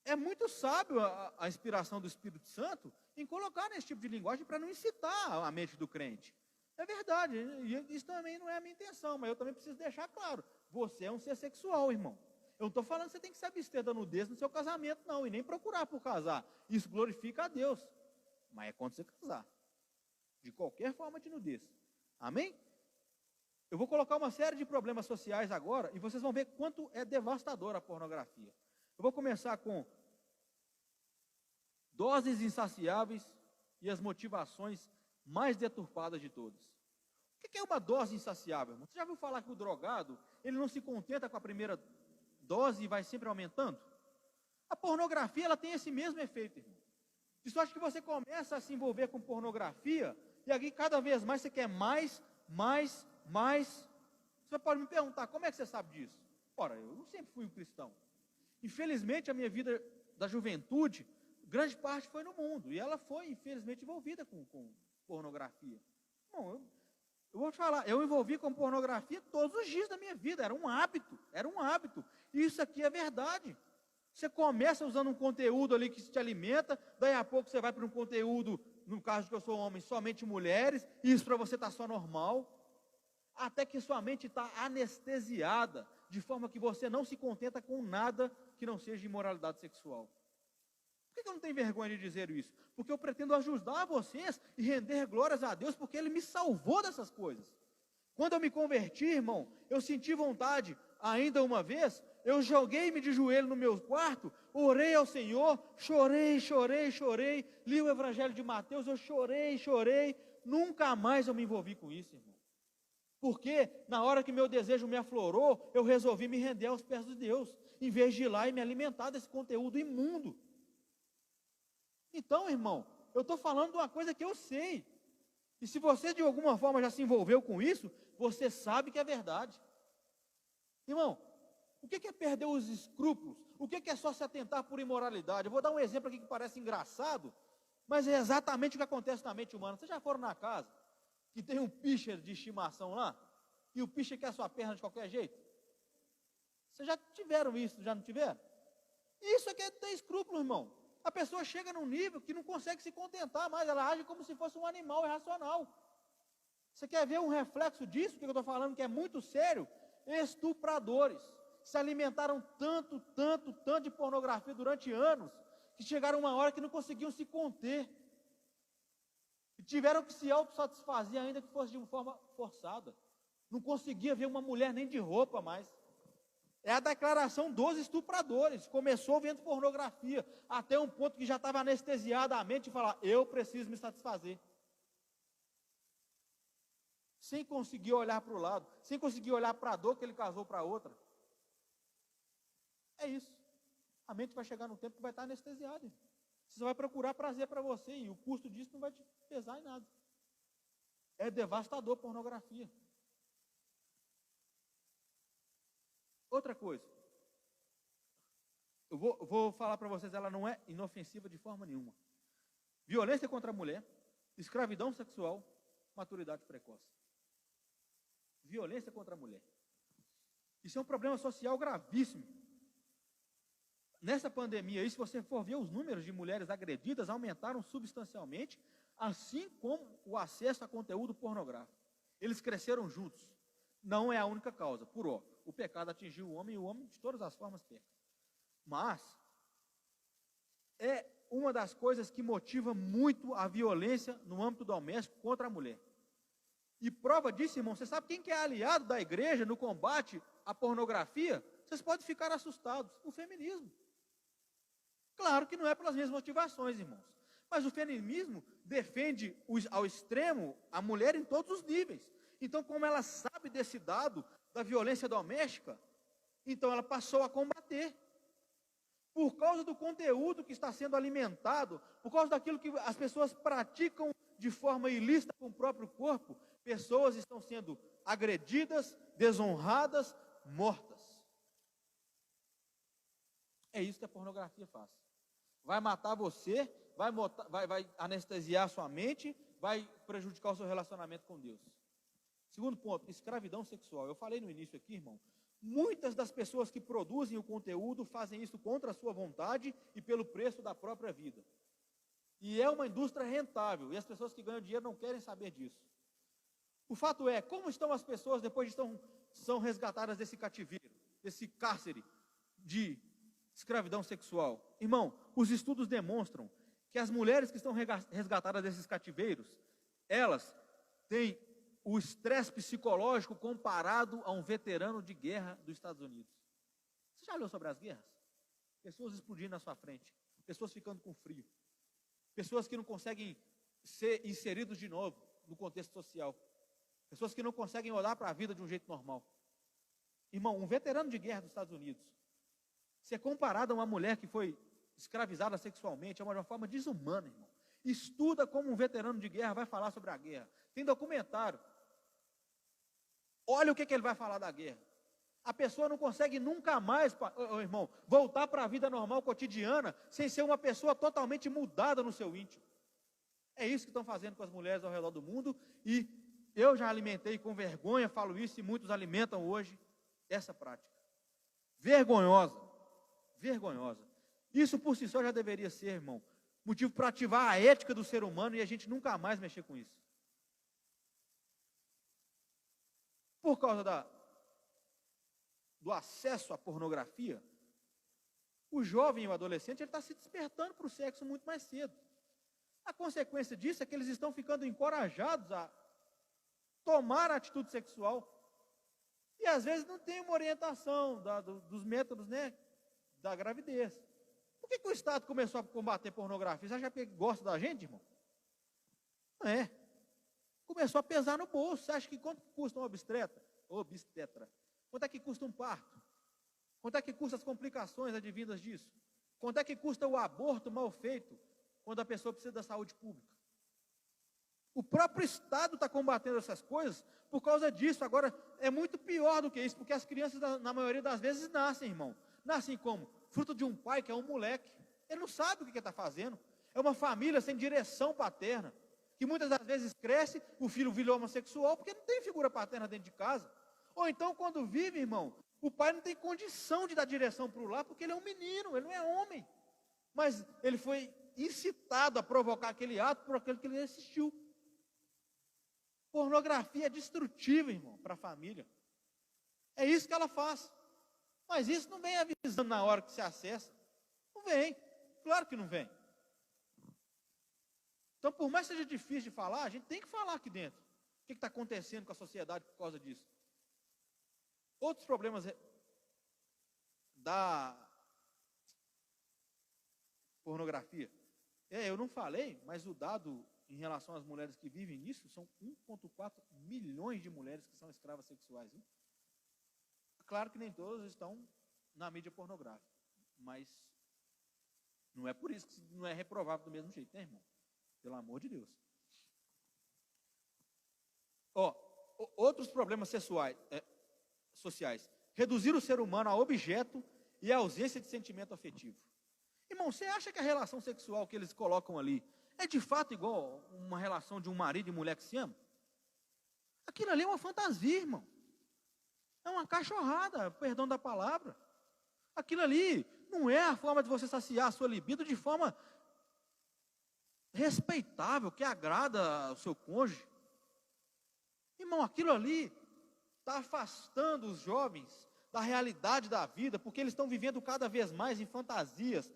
É muito sábio a inspiração do Espírito Santo em colocar nesse tipo de linguagem para não incitar a mente do crente. É verdade, e isso também não é a minha intenção, mas eu também preciso deixar claro, você é um ser sexual, irmão. Eu não estou falando que você tem que se abster da nudez no seu casamento, não, e nem procurar por casar. Isso glorifica a Deus, mas é quando você casar. De qualquer forma de nudez. Amém? Eu vou colocar uma série de problemas sociais agora, e vocês vão ver quanto é devastadora a pornografia. Eu vou começar com doses insaciáveis e as motivações mais deturpadas de todas. O que é uma dose insaciável, irmão? Você já ouviu falar que o drogado, ele não se contenta com a primeira dose e vai sempre aumentando? A pornografia, ela tem esse mesmo efeito, irmão. De sorte que você começa a se envolver com pornografia, e aqui cada vez mais você quer mais. Você pode me perguntar, como é que você sabe disso? Ora, eu sempre fui um cristão. Infelizmente, a minha vida da juventude, grande parte foi no mundo, e ela foi, infelizmente, envolvida com pornografia. Bom, eu vou te falar, eu envolvi com pornografia todos os dias da minha vida, era um hábito, e isso aqui é verdade. Você começa usando um conteúdo ali que te alimenta, daí a pouco você vai para um conteúdo, no caso que eu sou homem, somente mulheres, e isso para você está só normal, até que sua mente está anestesiada, de forma que você não se contenta com nada que não seja imoralidade sexual. Por que eu não tenho vergonha de dizer isso? Porque eu pretendo ajudar vocês e render glórias a Deus, porque Ele me salvou dessas coisas. Quando eu me converti, irmão, eu senti vontade, ainda uma vez, eu joguei-me de joelho no meu quarto, orei ao Senhor, chorei, li o Evangelho de Mateus, eu chorei, nunca mais eu me envolvi com isso, irmão. Porque na hora que meu desejo me aflorou, eu resolvi me render aos pés de Deus, em vez de ir lá e me alimentar desse conteúdo imundo. Então, irmão, eu estou falando de uma coisa que eu sei. E se você de alguma forma já se envolveu com isso, você sabe que é verdade. Irmão, o que é perder os escrúpulos? O que é só se atentar por imoralidade? Eu vou dar um exemplo aqui que parece engraçado, mas é exatamente o que acontece na mente humana. Vocês já foram na casa, que tem um pitcher de estimação lá, e o pitcher quer a sua perna de qualquer jeito? Vocês já tiveram isso, já não tiveram? Isso é que é ter escrúpulo, irmão. A pessoa chega num nível que não consegue se contentar mais, ela age como se fosse um animal irracional. Você quer ver um reflexo disso, que eu estou falando que é muito sério? Estupradores se alimentaram tanto de pornografia durante anos, que chegaram uma hora que não conseguiam se conter, e tiveram que se autossatisfazer, ainda que fosse de uma forma forçada. Não conseguia ver uma mulher nem de roupa mais. É a declaração dos estupradores. Começou vendo pornografia, até um ponto que já estava anestesiada a mente e falar, eu preciso me satisfazer. Sem conseguir olhar para o lado, sem conseguir olhar para a dor que ele causou para outra. É isso. A mente vai chegar num tempo que vai estar anestesiada. Você vai procurar prazer para você e o custo disso não vai te pesar em nada. É devastador pornografia. Outra coisa, eu vou falar para vocês, ela não é inofensiva de forma nenhuma. Violência contra a mulher, escravidão sexual, maturidade precoce. Violência contra a mulher. Isso é um problema social gravíssimo. Nessa pandemia, se você for ver, os números de mulheres agredidas aumentaram substancialmente, assim como o acesso a conteúdo pornográfico. Eles cresceram juntos. Não é a única causa, por ó. O pecado atingiu o homem e o homem de todas as formas peca. Mas é uma das coisas que motiva muito a violência no âmbito doméstico contra a mulher. E prova disso, irmão, você sabe quem que é aliado da igreja no combate à pornografia? Vocês podem ficar assustados, o feminismo. Claro que não é pelas mesmas motivações, irmãos. Mas o feminismo defende ao extremo a mulher em todos os níveis. Então, como ela sabe desse dado da violência doméstica, então ela passou a combater. Por causa do conteúdo que está sendo alimentado, por causa daquilo que as pessoas praticam de forma ilícita com o próprio corpo, pessoas estão sendo agredidas, desonradas, mortas. É isso que a pornografia faz. Vai matar você, vai anestesiar a sua mente, vai prejudicar o seu relacionamento com Deus. Segundo ponto, escravidão sexual. Eu falei no início aqui, irmão, muitas das pessoas que produzem o conteúdo fazem isso contra a sua vontade e pelo preço da própria vida. E é uma indústria rentável, e as pessoas que ganham dinheiro não querem saber disso. O fato é, como estão as pessoas depois de são resgatadas desse cativeiro, desse cárcere de escravidão sexual? Irmão, os estudos demonstram que as mulheres que estão resgatadas desses cativeiros, elas têm o estresse psicológico comparado a um veterano de guerra dos Estados Unidos. Você já leu sobre as guerras? Pessoas explodindo na sua frente, pessoas ficando com frio, pessoas que não conseguem ser inseridos de novo no contexto social, pessoas que não conseguem olhar para a vida de um jeito normal. Irmão, um veterano de guerra dos Estados Unidos, se é comparado a uma mulher que foi escravizada sexualmente, é uma forma desumana, irmão. Estuda como um veterano de guerra vai falar sobre a guerra. Tem documentário. Olha o que ele vai falar da guerra. A pessoa não consegue nunca mais, irmão, voltar para a vida normal, cotidiana, sem ser uma pessoa totalmente mudada no seu íntimo. É isso que estão fazendo com as mulheres ao redor do mundo, e eu já alimentei com vergonha, falo isso, e muitos alimentam hoje essa prática. Vergonhosa, vergonhosa. Isso por si só já deveria ser, irmão, motivo para ativar a ética do ser humano e a gente nunca mais mexer com isso. Por causa do acesso à pornografia, o jovem e o adolescente está se despertando para o sexo muito mais cedo. A consequência disso é que eles estão ficando encorajados a tomar a atitude sexual e às vezes não tem uma orientação dos métodos, né, da gravidez. Por que o Estado começou a combater pornografia? Você acha que gosta da gente, irmão? Não é. Começou a pesar no bolso. Você acha que quanto custa um obstetra? Quanto é que custa um parto? Quanto é que custa as complicações advindas disso? Quanto é que custa o aborto mal feito, quando a pessoa precisa da saúde pública? O próprio Estado está combatendo essas coisas por causa disso. Agora, é muito pior do que isso, porque as crianças, na maioria das vezes, nascem, irmão. Nascem como? Fruto de um pai que é um moleque. Ele não sabe o que ele está fazendo. É uma família sem direção paterna, que muitas das vezes cresce, o filho vira homossexual, porque não tem figura paterna dentro de casa. Ou então, quando vive, irmão, o pai não tem condição de dar direção para o lar, porque ele é um menino, ele não é homem. Mas ele foi incitado a provocar aquele ato por aquilo que ele assistiu. Pornografia é destrutiva, irmão, para a família. É isso que ela faz. Mas isso não vem avisando na hora que se acessa. Não vem. Claro que não vem. Então, por mais que seja difícil de falar, a gente tem que falar aqui dentro. O que está acontecendo com a sociedade por causa disso? Outros problemas da pornografia. Eu não falei, mas o dado em relação às mulheres que vivem nisso, são 1,4 milhões de mulheres que são escravas sexuais. Viu? Claro que nem todas estão na mídia pornográfica, mas não é por isso que não é reprovável do mesmo jeito, né, irmão? Pelo amor de Deus. Outros problemas sociais. Reduzir o ser humano a objeto e a ausência de sentimento afetivo. Irmão, você acha que a relação sexual que eles colocam ali é de fato igual uma relação de um marido e mulher que se amam? Aquilo ali é uma fantasia, irmão. É uma cachorrada, perdão da palavra. Aquilo ali não é a forma de você saciar a sua libido de forma respeitável, que agrada ao seu cônjuge. Irmão, aquilo ali está afastando os jovens da realidade da vida, porque eles estão vivendo cada vez mais em fantasias.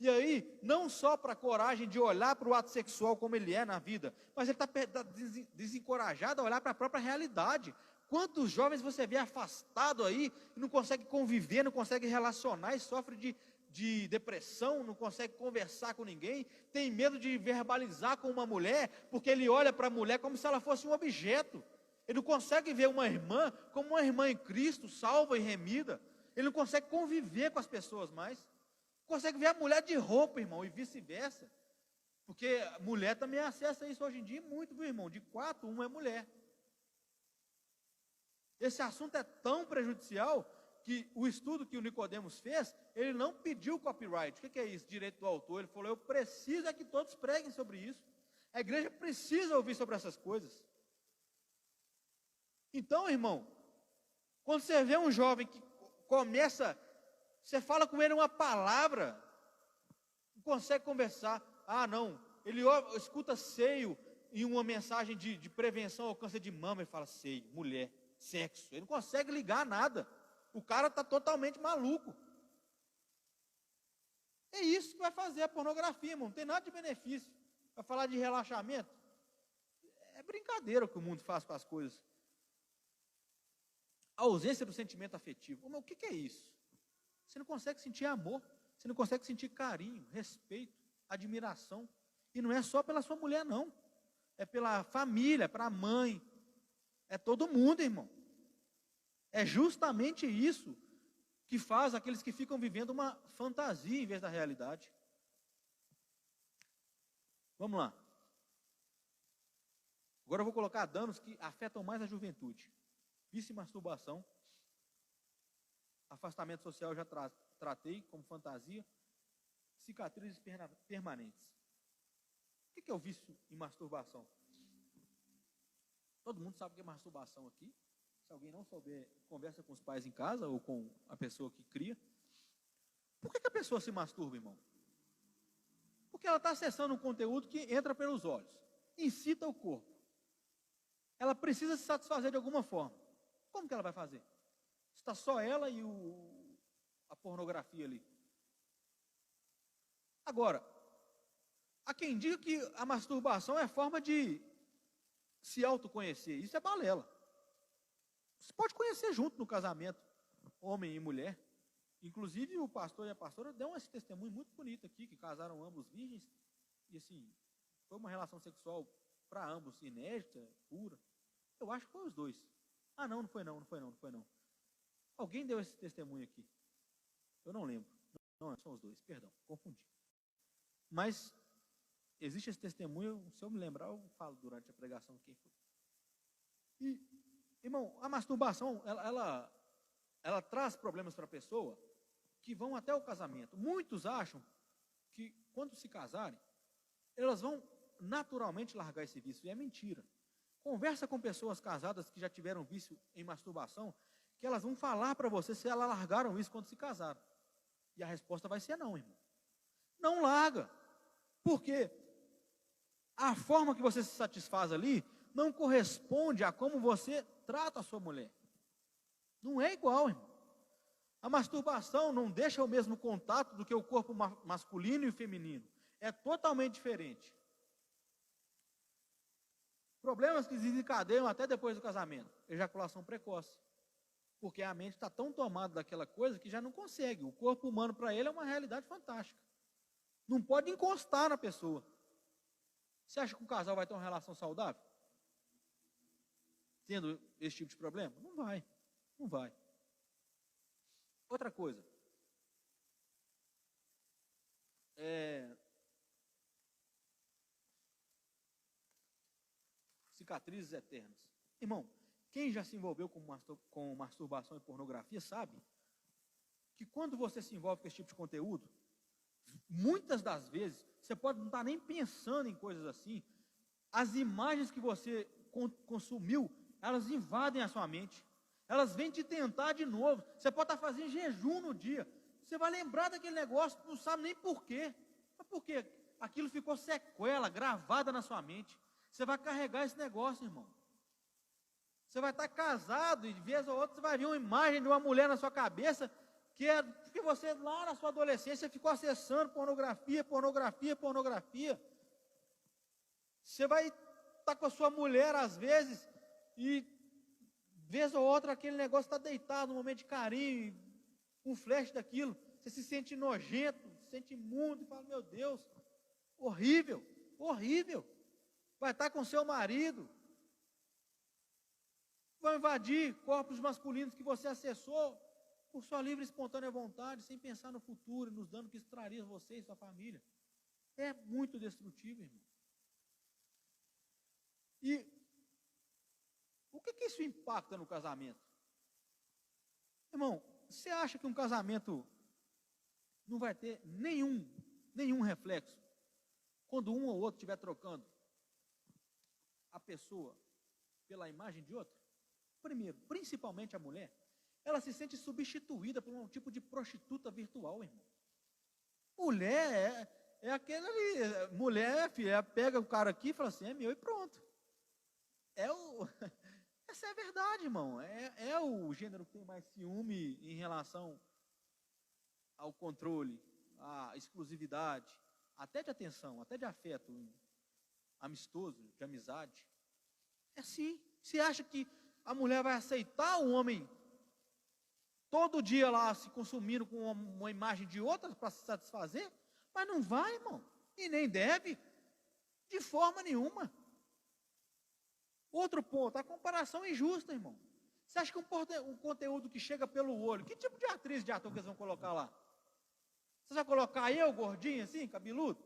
E aí, não só para a coragem de olhar para o ato sexual como ele é na vida, mas ele está desencorajado a olhar para a própria realidade. Quantos jovens você vê afastado aí, não consegue conviver, não consegue relacionar e sofre de depressão, não consegue conversar com ninguém, tem medo de verbalizar com uma mulher, porque ele olha para a mulher como se ela fosse um objeto. Ele não consegue ver uma irmã como uma irmã em Cristo, salva e remida. Ele não consegue conviver com as pessoas mais. Consegue ver a mulher de roupa, irmão, e vice-versa. Porque mulher também acessa isso hoje em dia muito, viu, irmão? De 4, 1 é mulher. Esse assunto é tão prejudicial que o estudo que o Nicodemos fez, ele não pediu copyright. O que é isso? Direito do autor. Ele falou, eu preciso é que todos preguem sobre isso. A igreja precisa ouvir sobre essas coisas. Então, irmão, quando você vê um jovem que começa, você fala com ele uma palavra, não consegue conversar. Ah, não, ele escuta seio em uma mensagem de prevenção ao câncer de mama, ele fala seio, mulher, sexo. Ele não consegue ligar nada. O cara está totalmente maluco. É isso que vai fazer a pornografia, irmão. Não tem nada de benefício. Vai falar de relaxamento. É brincadeira o que o mundo faz com as coisas. A ausência do sentimento afetivo. Mas o que é isso? Você não consegue sentir amor. Você não consegue sentir carinho, respeito, admiração. E não é só pela sua mulher, não. É pela família, para a mãe. É todo mundo, irmão. É justamente isso que faz aqueles que ficam vivendo uma fantasia em vez da realidade. Vamos lá. Agora eu vou colocar danos que afetam mais a juventude. Vício e masturbação. Afastamento social eu já tratei como fantasia. Cicatrizes permanentes. O que é o vício e masturbação? Todo mundo sabe o que é masturbação aqui. Se alguém não souber, conversa com os pais em casa ou com a pessoa que cria. Por que a pessoa se masturba, irmão? Porque ela está acessando um conteúdo que entra pelos olhos, incita o corpo. Ela precisa se satisfazer de alguma forma. Como que ela vai fazer? Está só ela e a pornografia ali. Agora, há quem diga que a masturbação é forma de se autoconhecer. Isso é balela. Você pode conhecer junto no casamento, homem e mulher. Inclusive o pastor e a pastora dão esse testemunho muito bonito aqui, que casaram ambos virgens. E assim, foi uma relação sexual para ambos inédita, pura. Eu acho que foi os dois. Ah, não foi não. Alguém deu esse testemunho aqui. Eu não lembro. Não, são os dois, perdão, confundi. Mas existe esse testemunho, se eu me lembrar, eu falo durante a pregação quem foi. E, irmão, a masturbação, ela traz problemas para a pessoa que vão até o casamento. Muitos acham que quando se casarem, elas vão naturalmente largar esse vício. E é mentira. Conversa com pessoas casadas que já tiveram vício em masturbação, que elas vão falar para você se elas largaram isso quando se casaram. E a resposta vai ser não, irmão. Não larga. Porque a forma que você se satisfaz ali não corresponde a como você trata a sua mulher. Não é igual, irmão. A masturbação não deixa o mesmo contato do que o corpo masculino e feminino. É totalmente diferente. Problemas que desencadeiam até depois do casamento. Ejaculação precoce. Porque a mente está tão tomada daquela coisa que já não consegue. O corpo humano para ele é uma realidade fantástica. Não pode encostar na pessoa. Você acha que um casal vai ter uma relação saudável? Tendo esse tipo de problema? Não vai. Não vai. Outra coisa. Cicatrizes eternas. Irmão, quem já se envolveu com masturbação e pornografia sabe que quando você se envolve com esse tipo de conteúdo, muitas das vezes, você pode não estar nem pensando em coisas assim, as imagens que você consumiu, elas invadem a sua mente, elas vêm te tentar de novo. Você pode estar fazendo jejum no dia, você vai lembrar daquele negócio, não sabe nem por quê. Mas por quê? Aquilo ficou sequela, gravada na sua mente. Você vai carregar esse negócio, irmão. Você vai estar casado e de vez ou outra você vai ver uma imagem de uma mulher na sua cabeça que é porque você lá na sua adolescência ficou acessando pornografia. Você vai estar com a sua mulher às vezes e vez ou outra aquele negócio está deitado, um momento de carinho, um flash daquilo, você se sente nojento, se sente imundo e fala, meu Deus, horrível. Vai estar com seu marido, vai invadir corpos masculinos que você acessou por sua livre e espontânea vontade, sem pensar no futuro e nos danos que isso traria a você e sua família. É muito destrutivo, irmão. E o que isso impacta no casamento? Irmão, você acha que um casamento não vai ter nenhum reflexo quando um ou outro estiver trocando a pessoa pela imagem de outra? Primeiro, principalmente a mulher, ela se sente substituída por um tipo de prostituta virtual, irmão. Mulher é aquele ali, mulher, filha, ela pega o cara aqui e fala assim, é meu e pronto. Essa é a verdade, irmão. É o gênero que tem mais ciúme em relação ao controle, à exclusividade, até de atenção, até de afeto amistoso, de amizade. É assim. Você acha que a mulher vai aceitar o homem todo dia lá se consumindo com uma imagem de outra para se satisfazer? Mas não vai, irmão. E nem deve. De forma nenhuma. Outro ponto, a comparação injusta, irmão. Você acha que um conteúdo que chega pelo olho, que tipo de atriz, de ator que eles vão colocar lá? Você vai colocar eu, gordinho assim, cabeludo?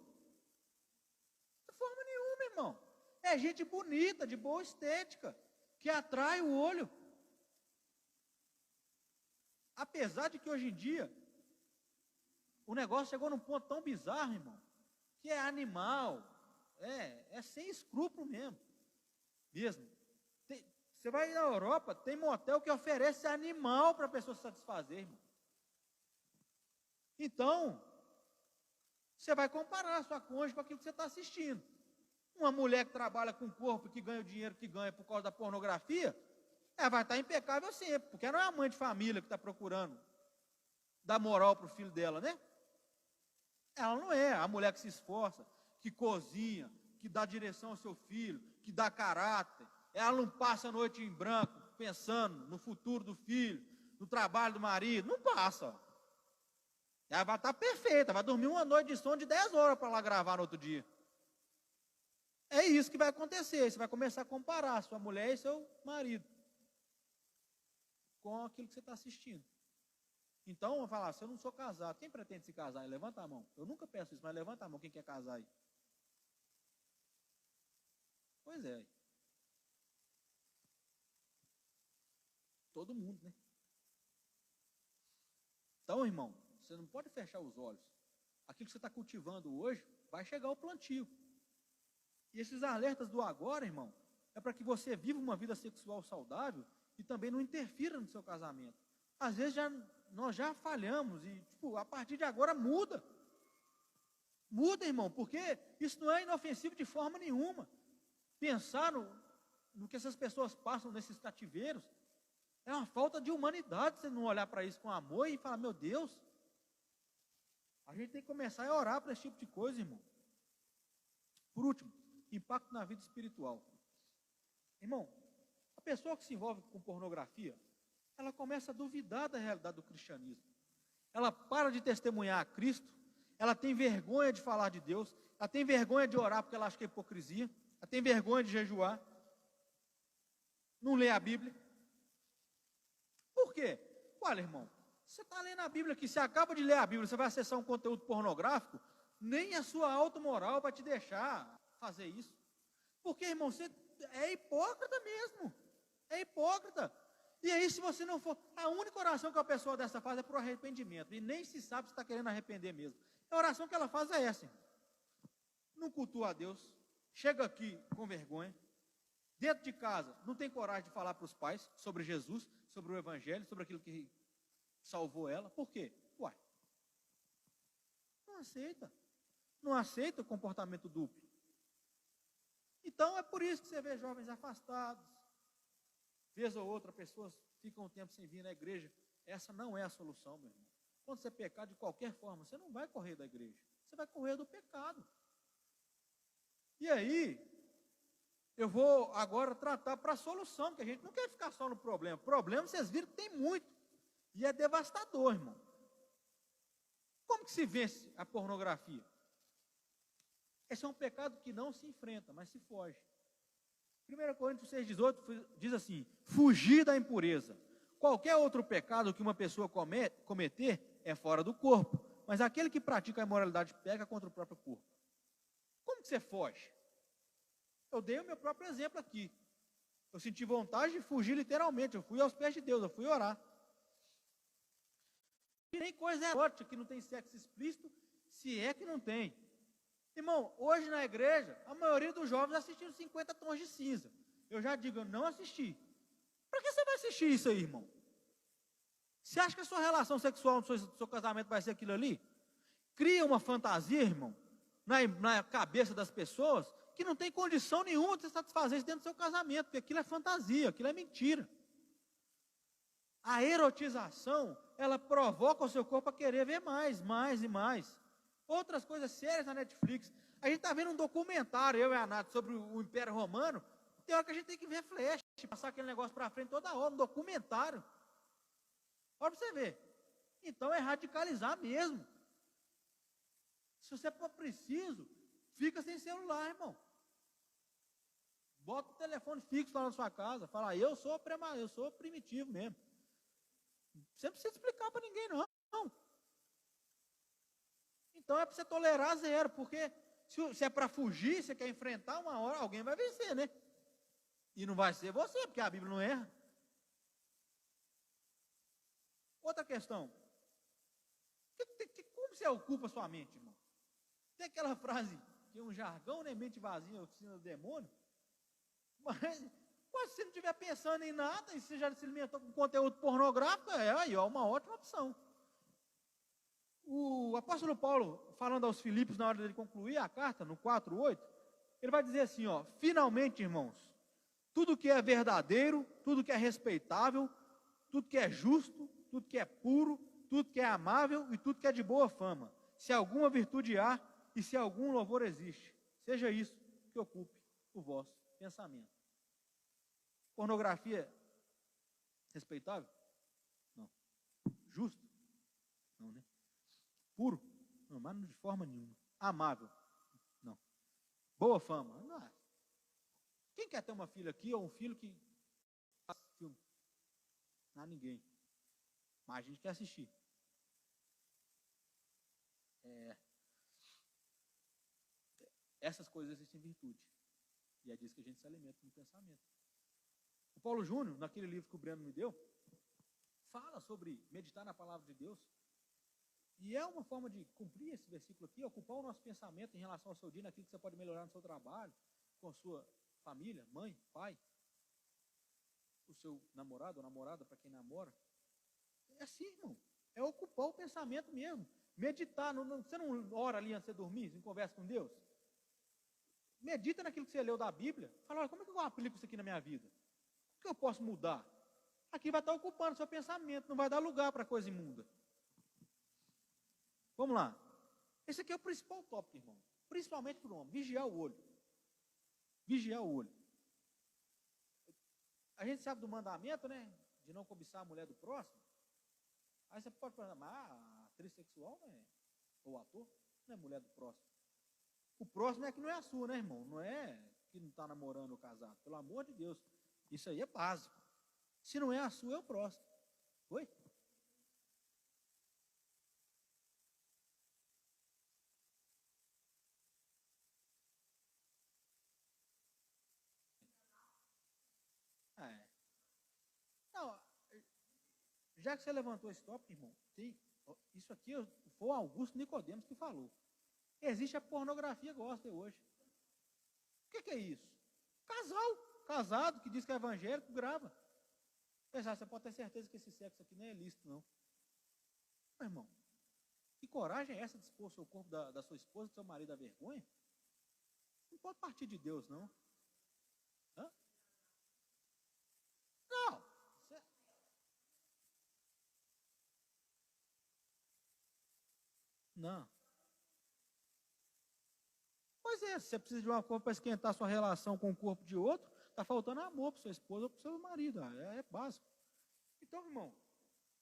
De forma nenhuma, irmão. É gente bonita, de boa estética, que atrai o olho. Apesar de que hoje em dia, o negócio chegou num ponto tão bizarro, irmão, que é animal, é sem escrúpulo mesmo. Você vai na Europa, tem motel que oferece animal para a pessoa se satisfazer, irmão. Então, você vai comparar a sua cônjuge com aquilo que você está assistindo. Uma mulher que trabalha com o corpo, que ganha o dinheiro que ganha por causa da pornografia, ela vai estar impecável sempre, porque ela não é a mãe de família que está procurando dar moral para o filho dela, né? Ela não é a mulher que se esforça, que cozinha, que dá direção ao seu filho, que dá caráter. Ela não passa a noite em branco pensando no futuro do filho, no trabalho do marido. Não passa. Ó. Ela vai estar perfeita, vai dormir uma noite de sono de 10 horas para lá gravar no outro dia. É isso que vai acontecer. Você vai começar a comparar sua mulher e seu marido com aquilo que você está assistindo. Então, vou falar, se eu não sou casado, quem pretende se casar? Levanta a mão. Eu nunca peço isso, mas levanta a mão, quem quer casar aí? Pois é. Todo mundo, né? Então, irmão, você não pode fechar os olhos. Aquilo que você está cultivando hoje, vai chegar o plantio. E esses alertas do agora, irmão, é para que você viva uma vida sexual saudável e também não interfira no seu casamento. Às vezes nós já falhamos e, a partir de agora muda. Muda, irmão, porque isso não é inofensivo de forma nenhuma. Pensar no que essas pessoas passam nesses cativeiros é uma falta de humanidade você não olhar para isso com amor e falar, meu Deus, a gente tem que começar a orar para esse tipo de coisa, irmão. Por último, impacto na vida espiritual. Irmão, a pessoa que se envolve com pornografia, ela começa a duvidar da realidade do cristianismo. Ela para de testemunhar a Cristo, ela tem vergonha de falar de Deus, ela tem vergonha de orar porque ela acha que é hipocrisia, ela tem vergonha de jejuar, não lê a Bíblia. Por quê? Olha, irmão, você está lendo a Bíblia aqui, você acaba de ler a Bíblia, você vai acessar um conteúdo pornográfico, nem a sua automoral vai te deixar fazer isso. Porque, irmão, você é hipócrita mesmo. É hipócrita. E aí, se você não for... A única oração que a pessoa dessa faz é por arrependimento. E nem se sabe se está querendo arrepender mesmo. A oração que ela faz é essa. Não cultua a Deus. Chega aqui com vergonha. Dentro de casa, não tem coragem de falar para os pais sobre Jesus, sobre o Evangelho, sobre aquilo que salvou ela. Por quê? Uai. Não aceita. Não aceita o comportamento duplo. Então, é por isso que você vê jovens afastados. Vez ou outra, pessoas ficam um tempo sem vir na igreja. Essa não é a solução, meu irmão. Quando você pecar de qualquer forma, você não vai correr da igreja. Você vai correr do pecado. E aí, eu vou agora tratar para a solução, porque a gente não quer ficar só no problema. Problema, vocês viram que tem muito. E é devastador, irmão. Como que se vence a pornografia? Esse é um pecado que não se enfrenta, mas se foge. 1 Coríntios 6,18 diz assim, fugir da impureza. Qualquer outro pecado que uma pessoa cometer é fora do corpo, mas aquele que pratica a imoralidade peca contra o próprio corpo. Como que você foge? Eu dei o meu próprio exemplo aqui. Eu senti vontade de fugir literalmente, eu fui aos pés de Deus, eu fui orar. E nem coisa erótica que não tem sexo explícito, se é que não tem. Irmão, hoje na igreja, a maioria dos jovens assistiram 50 tons de cinza. Eu já digo, eu não assisti. Para que você vai assistir isso aí, irmão? Você acha que a sua relação sexual no seu casamento vai ser aquilo ali? Cria uma fantasia, irmão, na cabeça das pessoas, que não tem condição nenhuma de você satisfazer isso dentro do seu casamento, porque aquilo é fantasia, aquilo é mentira. A erotização, ela provoca o seu corpo a querer ver mais e mais. Outras coisas sérias na Netflix. A gente está vendo um documentário, eu e a Nath, sobre o Império Romano. Tem hora que a gente tem que ver flash, passar aquele negócio para frente toda hora, um documentário. Olha para você ver. Então é radicalizar mesmo. Se você for preciso, fica sem celular, irmão. Bota o telefone fixo lá na sua casa. Fala, eu sou primitivo mesmo. Você não precisa explicar para ninguém, não. Então é para você tolerar zero, porque se é para fugir, você quer enfrentar, uma hora alguém vai vencer, né? E não vai ser você, porque a Bíblia não erra. Outra questão. Como você ocupa sua mente, irmão? Tem aquela frase, que é um jargão, né? Mente vazia, oficina do demônio. Mas, se você não estiver pensando em nada, e você já se alimentou com conteúdo pornográfico, aí, ó, uma ótima opção. O apóstolo Paulo, falando aos Filipos, na hora dele concluir a carta, no 4:8, ele vai dizer assim, ó, finalmente, irmãos, tudo que é verdadeiro, tudo que é respeitável, tudo que é justo, tudo que é puro, tudo que é amável e tudo que é de boa fama, se alguma virtude há e se algum louvor existe, seja isso que ocupe o vosso pensamento. Pornografia respeitável? Não. Justo? Não, né? Puro? Não, mas de forma nenhuma. Amável? Não. Boa fama? Não. Quem quer ter uma filha aqui ou um filho que faz filme? Não há ninguém. Mas a gente quer assistir. Essas coisas existem virtude. E é disso que a gente se alimenta no pensamento. O Paulo Júnior, naquele livro que o Breno me deu, fala sobre meditar na palavra de Deus. E é uma forma de cumprir esse versículo aqui, ocupar o nosso pensamento em relação ao seu dia, naquilo que você pode melhorar no seu trabalho, com a sua família, mãe, pai, o seu namorado ou namorada, para quem namora. É assim, irmão. É ocupar o pensamento mesmo. Meditar. Você não ora ali antes de dormir, você não conversa com Deus? Medita naquilo que você leu da Bíblia. Fala, olha, como é que eu aplico isso aqui na minha vida? O que eu posso mudar? Aqui vai estar ocupando o seu pensamento, não vai dar lugar para coisa imunda. Vamos lá. Esse aqui é o principal tópico, irmão. Principalmente para o homem. Vigiar o olho. Vigiar o olho. A gente sabe do mandamento, né? De não cobiçar a mulher do próximo. Aí você pode falar, mas a atriz sexual, né? Ou o ator, não é mulher do próximo. O próximo é que não é a sua, né, irmão? Não é que não está namorando ou casado. Pelo amor de Deus. Isso aí é básico. Se não é a sua, é o próximo. Oi? Não, já que você levantou esse tópico, irmão, isso aqui foi o Augusto Nicodemos que falou. Existe a pornografia gospel hoje. O que é isso? Casado, que diz que é evangélico, grava. Você pode ter certeza que esse sexo aqui não é lícito, não. Meu irmão, que coragem é essa de expor o seu corpo da sua esposa, do seu marido à vergonha? Não pode partir de Deus, não. Hã? Não. Não. Pois é, se você precisa de uma coisa para esquentar sua relação com o corpo de outro, está faltando amor para sua esposa ou para o seu marido. É básico. Então, irmão,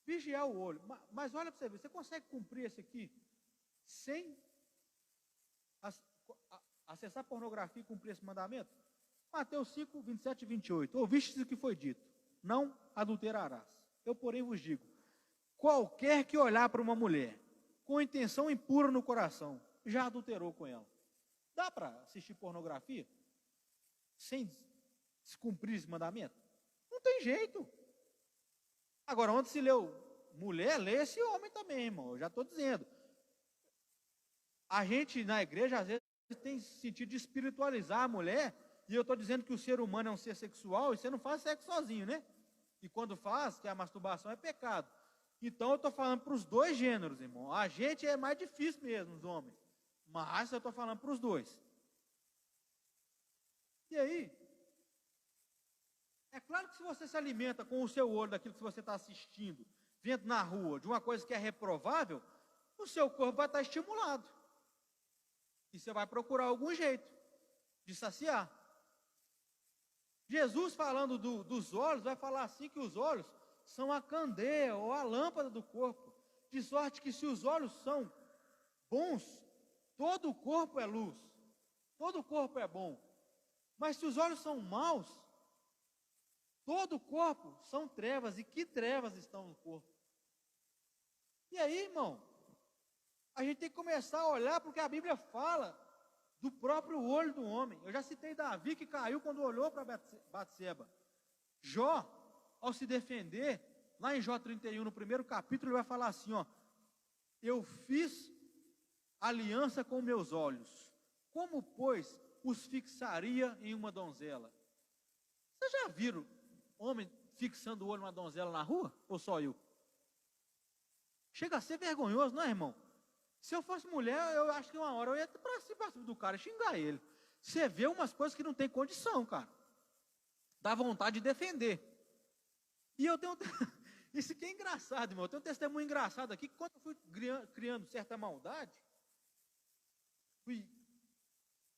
vigiar o olho. Mas olha para você ver, você consegue cumprir esse aqui sem acessar pornografia e cumprir esse mandamento? Mateus 5, 27 e 28. Ouviste o que foi dito: não adulterarás. Eu, porém, vos digo: qualquer que olhar para uma mulher com intenção impura no coração, já adulterou com ela. Dá para assistir pornografia sem cumprir esse mandamento? Não tem jeito. Agora, onde se leu mulher, lê esse homem também, irmão. Eu já estou dizendo. A gente, na igreja, às vezes, tem sentido de espiritualizar a mulher, e eu estou dizendo que o ser humano é um ser sexual, e você não faz sexo sozinho, né? E quando faz, que a masturbação é pecado. Então, eu estou falando para os dois gêneros, irmão. A gente é mais difícil mesmo, os homens. Mas eu estou falando para os dois. E aí, é claro que se você se alimenta com o seu olho daquilo que você está assistindo, vendo na rua, de uma coisa que é reprovável, o seu corpo vai estar estimulado. E você vai procurar algum jeito de saciar. Jesus, falando dos olhos, vai falar assim que os olhos são a candeia ou a lâmpada do corpo. De sorte que se os olhos são bons, todo o corpo é luz. Todo o corpo é bom. Mas se os olhos são maus, todo o corpo são trevas, e que trevas estão no corpo? E aí, irmão, a gente tem que começar a olhar porque a Bíblia fala do próprio olho do homem. Eu já citei Davi que caiu quando olhou para Batseba. Jó, ao se defender, lá em Jó 31, no primeiro capítulo, ele vai falar assim, ó: eu fiz aliança com meus olhos, como, pois, os fixaria em uma donzela? Vocês já viram homem fixando o olho numa donzela na rua? Ou só eu? Chega a ser vergonhoso, não é, irmão? Se eu fosse mulher, eu acho que uma hora eu ia para cima do cara e xingar ele. Você vê umas coisas que não tem condição, cara. Dá vontade de defender. E eu tenho... Isso que é engraçado, irmão. Eu tenho um testemunho engraçado aqui, que quando eu fui criando certa maldade, fui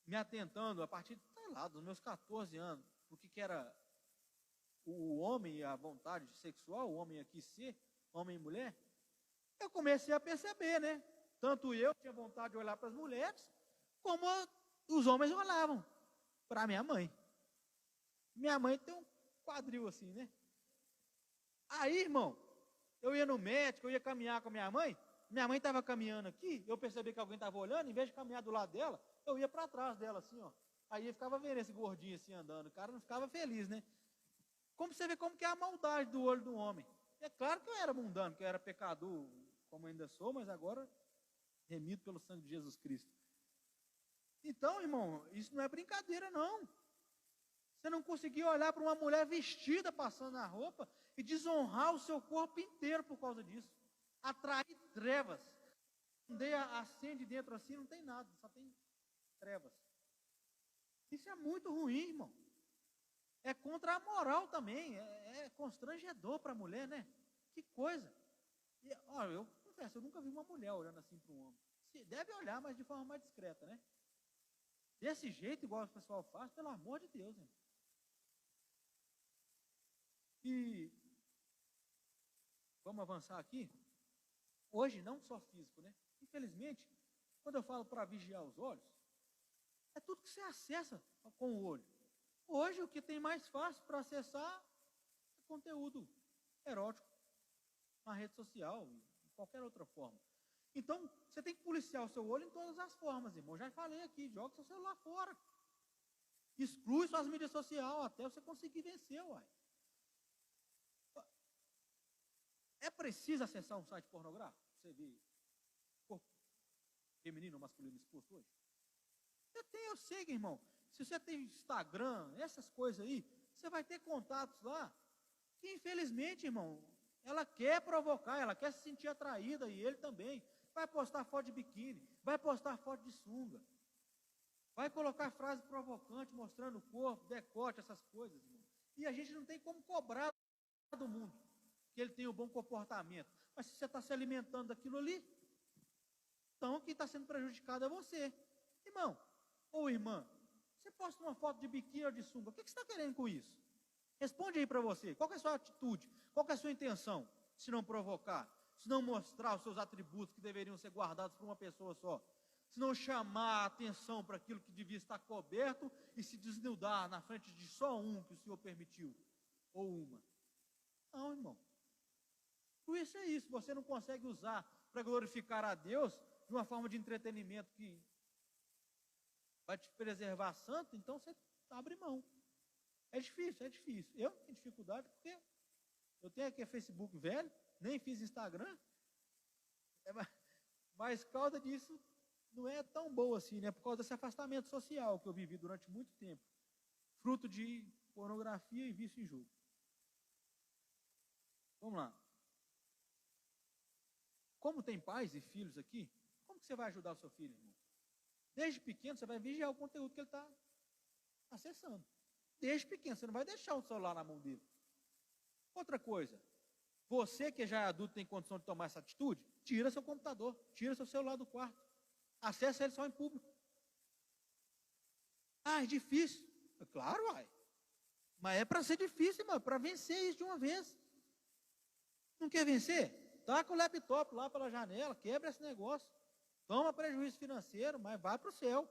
me atentando a partir, sei lá, dos meus 14 anos, o que era o homem e a vontade sexual, o homem aqui ser, homem e mulher, eu comecei a perceber, né? Tanto eu tinha vontade de olhar para as mulheres, como os homens olhavam para minha mãe. Minha mãe tem um quadril assim, né? Aí, irmão, eu ia no médico, eu ia caminhar com a minha mãe estava caminhando aqui, eu percebi que alguém estava olhando, em vez de caminhar do lado dela, eu ia para trás dela assim, ó. Aí eu ficava vendo esse gordinho assim andando, o cara não ficava feliz, né? Como você vê como que é a maldade do olho do homem. É claro que eu era mundano, que eu era pecador, como ainda sou, mas agora remido pelo sangue de Jesus Cristo. Então, irmão, isso não é brincadeira, não. Você não conseguia olhar para uma mulher vestida passando a roupa e desonrar o seu corpo inteiro por causa disso. Atrair trevas. Acende dentro assim, não tem nada, só tem trevas. Isso é muito ruim, irmão. É contra a moral também, é constrangedor para a mulher, né? Que coisa. E, ó, eu confesso, eu nunca vi uma mulher olhando assim para um homem. Deve olhar, mas de forma mais discreta, né? Desse jeito, igual o pessoal faz, pelo amor de Deus, irmão. E vamos avançar aqui. Hoje, não só físico, né? Infelizmente, quando eu falo para vigiar os olhos, é tudo que você acessa com o olho. Hoje, o que tem mais fácil para acessar é conteúdo erótico, na rede social, de qualquer outra forma. Então, você tem que policiar o seu olho em todas as formas, irmão. Já falei aqui, joga seu celular fora. Exclui suas mídias sociais até você conseguir vencer, uai. É preciso acessar um site pornográfico? Você vê corpo feminino ou masculino exposto hoje? Eu sei, irmão. Se você tem Instagram, essas coisas aí, você vai ter contatos lá que, infelizmente, irmão, ela quer provocar, ela quer se sentir atraída, e ele também. Vai postar foto de biquíni, vai postar foto de sunga, vai colocar frase provocante, mostrando o corpo, decote, essas coisas, irmão. E a gente não tem como cobrar do mundo que ele tenha um bom comportamento. Mas se você está se alimentando daquilo ali, então quem está sendo prejudicado é você. Irmão, ou irmã, você posta uma foto de biquíni ou de sunga, o que você está querendo com isso? Responde aí para você, qual é a sua atitude? Qual é a sua intenção? Se não provocar, se não mostrar os seus atributos que deveriam ser guardados por uma pessoa só, se não chamar a atenção para aquilo que devia estar coberto e se desnudar na frente de só um que o Senhor permitiu, ou uma. Não, irmão. Por isso é isso, você não consegue usar para glorificar a Deus de uma forma de entretenimento que vai te preservar santo, então você abre mão. É difícil, é difícil. Eu tenho dificuldade porque eu tenho aqui Facebook velho, nem fiz Instagram, mas causa disso não é tão boa assim, né? Por causa desse afastamento social que eu vivi durante muito tempo, fruto de pornografia e vício em jogo. Vamos lá. Como tem pais e filhos aqui, como que você vai ajudar o seu filho, irmão? Desde pequeno, você vai vigiar o conteúdo que ele está acessando. Desde pequeno, você não vai deixar o celular na mão dele. Outra coisa, você que já é adulto tem condição de tomar essa atitude, tira seu computador, tira seu celular do quarto. Acessa ele só em público. Ah, é difícil. Claro, uai. Mas é para ser difícil, irmão, para vencer isso de uma vez. Não quer vencer? Taca o laptop lá pela janela, quebra esse negócio. Toma prejuízo financeiro, mas vai para o céu.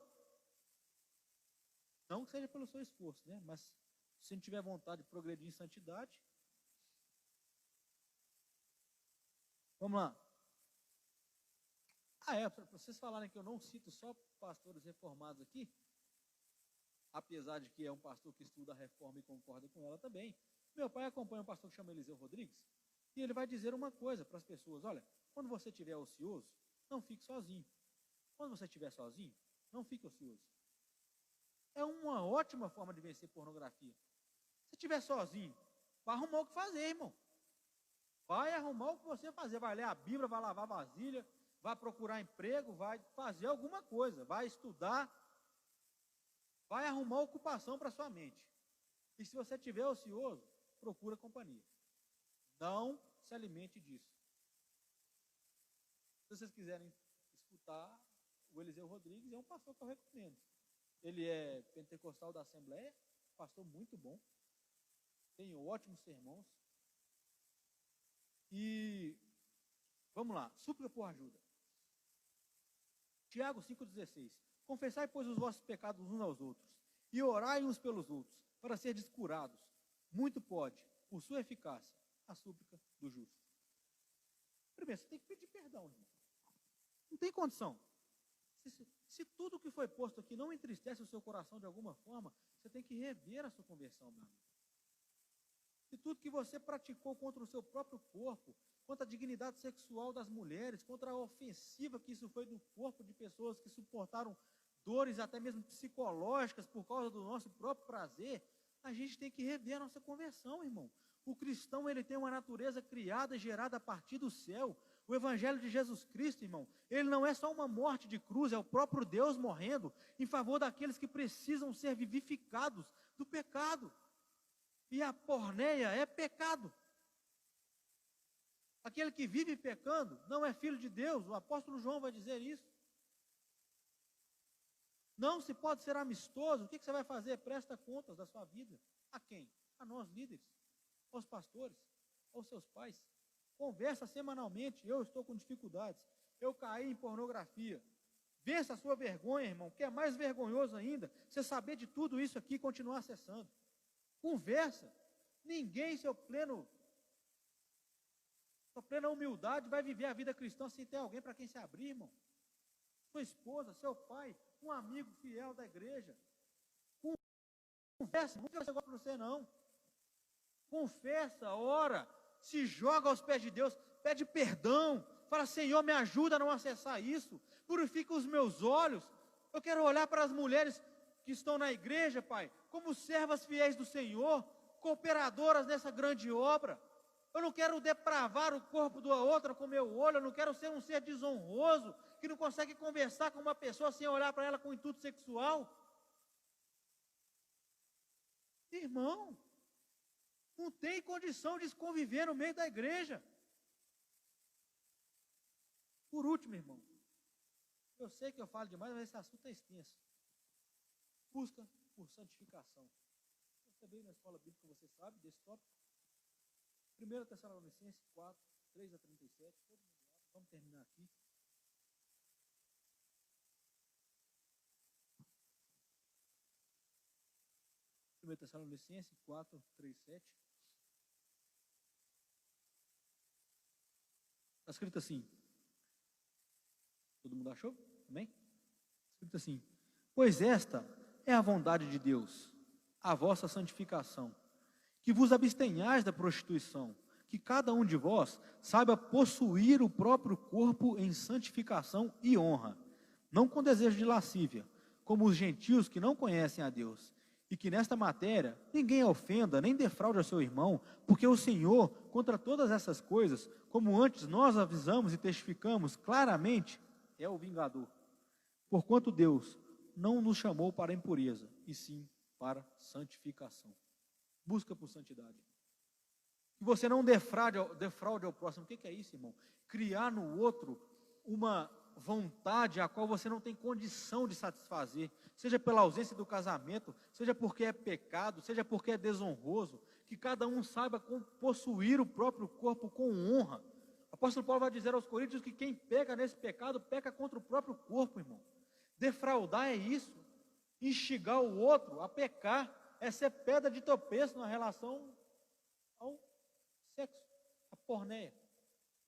Não que seja pelo seu esforço, né? Mas se não tiver vontade de progredir em santidade. Vamos lá. Para vocês falarem que eu não cito só pastores reformados aqui, apesar de que é um pastor que estuda a reforma e concorda com ela também. Meu pai acompanha um pastor que chama Eliseu Rodrigues, e ele vai dizer uma coisa para as pessoas: olha, quando você estiver ocioso, não fique sozinho. Quando você estiver sozinho, não fique ocioso. É uma ótima forma de vencer pornografia. Se estiver sozinho, vai arrumar o que fazer, irmão. Vai arrumar o que você fazer. Vai ler a Bíblia, vai lavar vasilha, vai procurar emprego, vai fazer alguma coisa, vai estudar, vai arrumar ocupação para sua mente. E se você estiver ocioso, procura companhia. Não se alimente disso. Se vocês quiserem escutar, o Eliseu Rodrigues é um pastor que eu recomendo. Ele é pentecostal da Assembleia, pastor muito bom, tem ótimos sermões. E vamos lá, súplica por ajuda. Tiago 5,16. Confessai, pois, os vossos pecados uns aos outros, e orai uns pelos outros, para serdes curados. Muito pode, por sua eficácia, a súplica do justo. Primeiro, você tem que pedir perdão, irmão. Não tem condição. Se tudo que foi posto aqui não entristece o seu coração de alguma forma, você tem que rever a sua conversão, meu amigo. Se tudo que você praticou contra o seu próprio corpo, contra a dignidade sexual das mulheres, contra a ofensiva que isso foi no corpo de pessoas que suportaram dores até mesmo psicológicas por causa do nosso próprio prazer, a gente tem que rever a nossa conversão, irmão. O cristão, ele tem uma natureza criada e gerada a partir do céu. O evangelho de Jesus Cristo, irmão, ele não é só uma morte de cruz, é o próprio Deus morrendo em favor daqueles que precisam ser vivificados do pecado. E a porneia é pecado. Aquele que vive pecando não é filho de Deus. O apóstolo João vai dizer isso. Não se pode ser amistoso. O que você vai fazer? Presta contas da sua vida. A quem? A nós líderes, aos pastores, aos seus pais. Conversa semanalmente. Eu estou com dificuldades. Eu caí em pornografia. Vença a sua vergonha, irmão, que é mais vergonhoso ainda você saber de tudo isso aqui e continuar acessando. Conversa. Ninguém, sua plena humildade, vai viver a vida cristã sem ter alguém para quem se abrir, irmão. Sua esposa, seu pai, um amigo fiel da igreja. Confessa, não quero ser igual para você, não. Confessa, ora, se joga aos pés de Deus, pede perdão, fala: Senhor, me ajuda a não acessar isso, purifica os meus olhos. Eu quero olhar para as mulheres que estão na igreja, Pai, como servas fiéis do Senhor, cooperadoras nessa grande obra. Eu não quero depravar o corpo da outra com o meu olho, eu não quero ser um ser desonroso, que não consegue conversar com uma pessoa sem olhar para ela com intuito sexual. Irmão, não tem condição de conviver no meio da igreja. Por último, irmão, eu sei que eu falo demais, mas esse assunto é extenso. Busca por santificação. Você veio na escola bíblica, você sabe desse tópico. 1 Tessalonicenses 4, 3 a 37. Vamos terminar aqui. Tessalonicenses 4, 3, 7. Está escrito assim. Todo mundo achou? Amém? Está escrito assim: pois esta é a vontade de Deus, a vossa santificação, que vos abstenhais da prostituição, que cada um de vós saiba possuir o próprio corpo em santificação e honra, não com desejo de lascívia, como os gentios que não conhecem a Deus, e que nesta matéria ninguém ofenda, nem defraude ao seu irmão, porque o Senhor, contra todas essas coisas, como antes nós avisamos e testificamos claramente, é o vingador. Porquanto Deus não nos chamou para a impureza, e sim para santificação. Busca por santidade. Que você não defraude ao próximo. O que é isso, irmão? Criar no outro uma vontade a qual você não tem condição de satisfazer, seja pela ausência do casamento, seja porque é pecado, seja porque é desonroso, que cada um saiba possuir o próprio corpo com honra. O apóstolo Paulo vai dizer aos coríntios que quem peca nesse pecado, peca contra o próprio corpo, irmão. Defraudar é isso. instigar o outro a pecar, é ser pedra de tropeço na relação ao sexo, a porneia.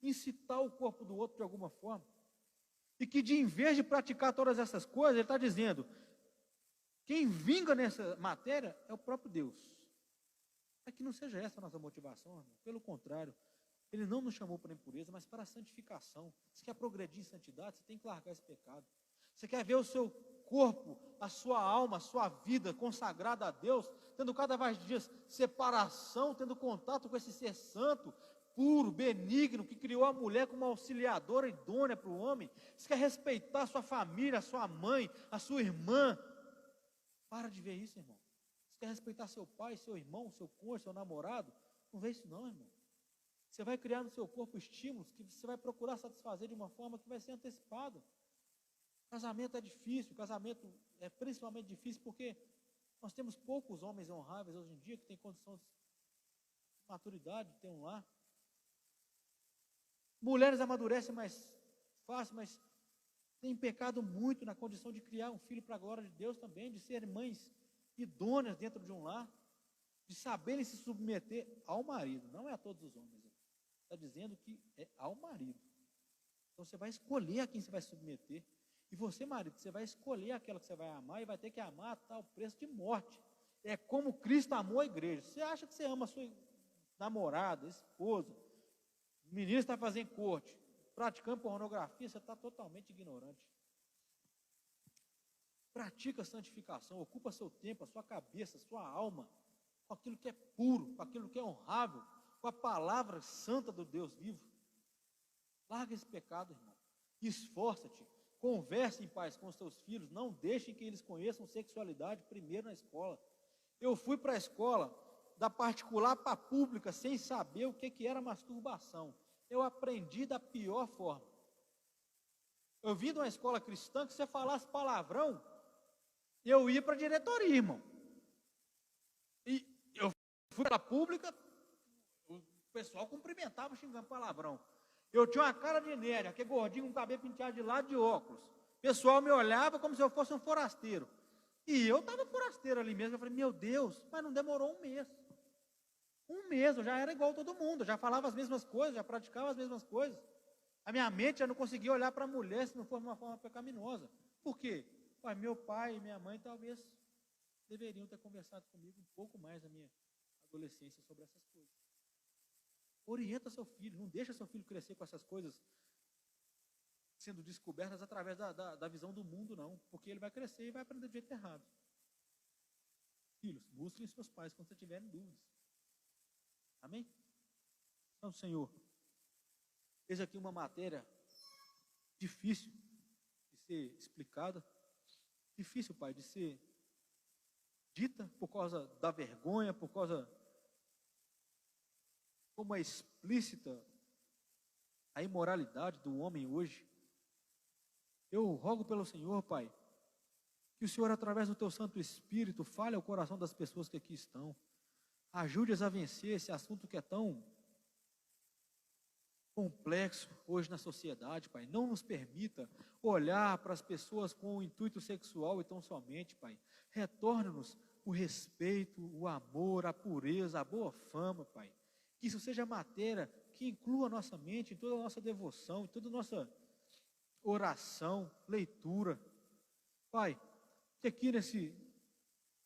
Incitar o corpo do outro de alguma forma. E que em vez de praticar todas essas coisas, ele está dizendo, quem vinga nessa matéria é o próprio Deus. Mas que não seja essa a nossa motivação, irmão. Pelo contrário, Ele não nos chamou para a impureza, mas para a santificação. Você quer progredir em santidade, você tem que largar esse pecado. Você quer ver o seu corpo, a sua alma, a sua vida consagrada a Deus, tendo cada vez dias separação, tendo contato com esse ser santo, puro, benigno, que criou a mulher como auxiliadora idônea para o homem. Você quer respeitar a sua família, a sua mãe, a sua irmã. Para de ver isso, irmão. Você quer respeitar seu pai, seu irmão, seu cônjuge, seu namorado? Não vê isso não, irmão. Você vai criar no seu corpo estímulos que você vai procurar satisfazer de uma forma que vai ser antecipada. Casamento é difícil, casamento é principalmente difícil porque nós temos poucos homens honráveis hoje em dia que têm condição de maturidade, de ter um lar. Mulheres amadurecem mais fácil, mas têm pecado muito na condição de criar um filho para a glória de Deus também, de ser mães idôneas dentro de um lar, de saberem se submeter ao marido, não é a todos os homens. Está dizendo que é ao marido. Então você vai escolher a quem você vai submeter. E você, marido, você vai escolher aquela que você vai amar e vai ter que amar a tal preço de morte. É como Cristo amou a igreja. Você acha que você ama a sua namorada, esposa, o menino está fazendo corte, praticando pornografia, você está totalmente ignorante. Pratica a santificação, ocupa seu tempo, a sua cabeça, a sua alma, com aquilo que é puro, com aquilo que é honrável, com a palavra santa do Deus vivo. Larga esse pecado, irmão. Esforça-te. Converse em paz com os seus filhos. Não deixem que eles conheçam sexualidade primeiro na escola. Eu fui para a escola, da particular para a pública, sem saber o que era masturbação. Eu aprendi da pior forma. Eu vim de uma escola cristã que se você falasse palavrão, eu ia para a diretoria, irmão. E eu fui para a pública, o pessoal cumprimentava xingando palavrão. Eu tinha uma cara de nerd, aquele gordinho com o cabelo penteado de lado de óculos. O pessoal me olhava como se eu fosse um forasteiro. E eu estava forasteiro ali mesmo. Eu falei, meu Deus, mas não demorou um mês. Um mês, eu já era igual todo mundo, já falava as mesmas coisas, já praticava as mesmas coisas. A minha mente já não conseguia olhar para a mulher se não for de uma forma pecaminosa. Por quê? Pai, meu pai e minha mãe talvez deveriam ter conversado comigo um pouco mais na minha adolescência sobre essas coisas. Orienta seu filho, não deixa seu filho crescer com essas coisas sendo descobertas através da visão do mundo, não, porque ele vai crescer e vai aprender do jeito errado. Filhos, busquem seus pais quando você tiverem dúvidas. Amém? Então, Senhor, eis aqui uma matéria difícil de ser explicada, difícil, Pai, de ser dita por causa da vergonha, por causa como é explícita a imoralidade do homem hoje. Eu rogo pelo Senhor, Pai, que o Senhor, através do Teu Santo Espírito, fale ao coração das pessoas que aqui estão. Ajude-as a vencer esse assunto que é tão complexo hoje na sociedade, Pai. Não nos permita olhar para as pessoas com o intuito sexual e tão somente, Pai. Retorne-nos o respeito, o amor, a pureza, a boa fama, Pai. Que isso seja matéria que inclua a nossa mente em toda a nossa devoção, em toda a nossa oração, leitura. Pai, que aqui nesse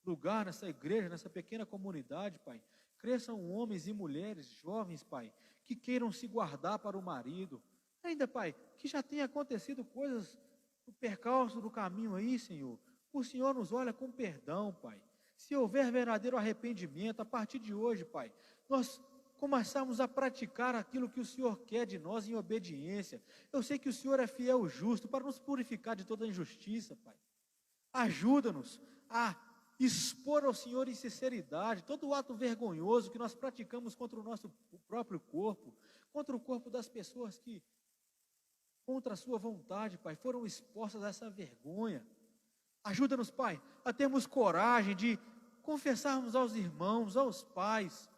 lugar, nessa igreja, nessa pequena comunidade, Pai, cresçam homens e mulheres, jovens, Pai, que queiram se guardar para o marido. Ainda, Pai, que já tenha acontecido coisas no percalço do caminho aí, Senhor. O Senhor nos olha com perdão, Pai. Se houver verdadeiro arrependimento, a partir de hoje, Pai, nós começamos a praticar aquilo que o Senhor quer de nós em obediência. Eu sei que o Senhor é fiel e justo para nos purificar de toda injustiça, Pai. Ajuda-nos a expor ao Senhor em sinceridade todo o ato vergonhoso que nós praticamos contra o nosso próprio corpo, contra o corpo das pessoas que, contra a sua vontade, Pai, foram expostas a essa vergonha. Ajuda-nos, Pai, a termos coragem de confessarmos aos irmãos, aos pais,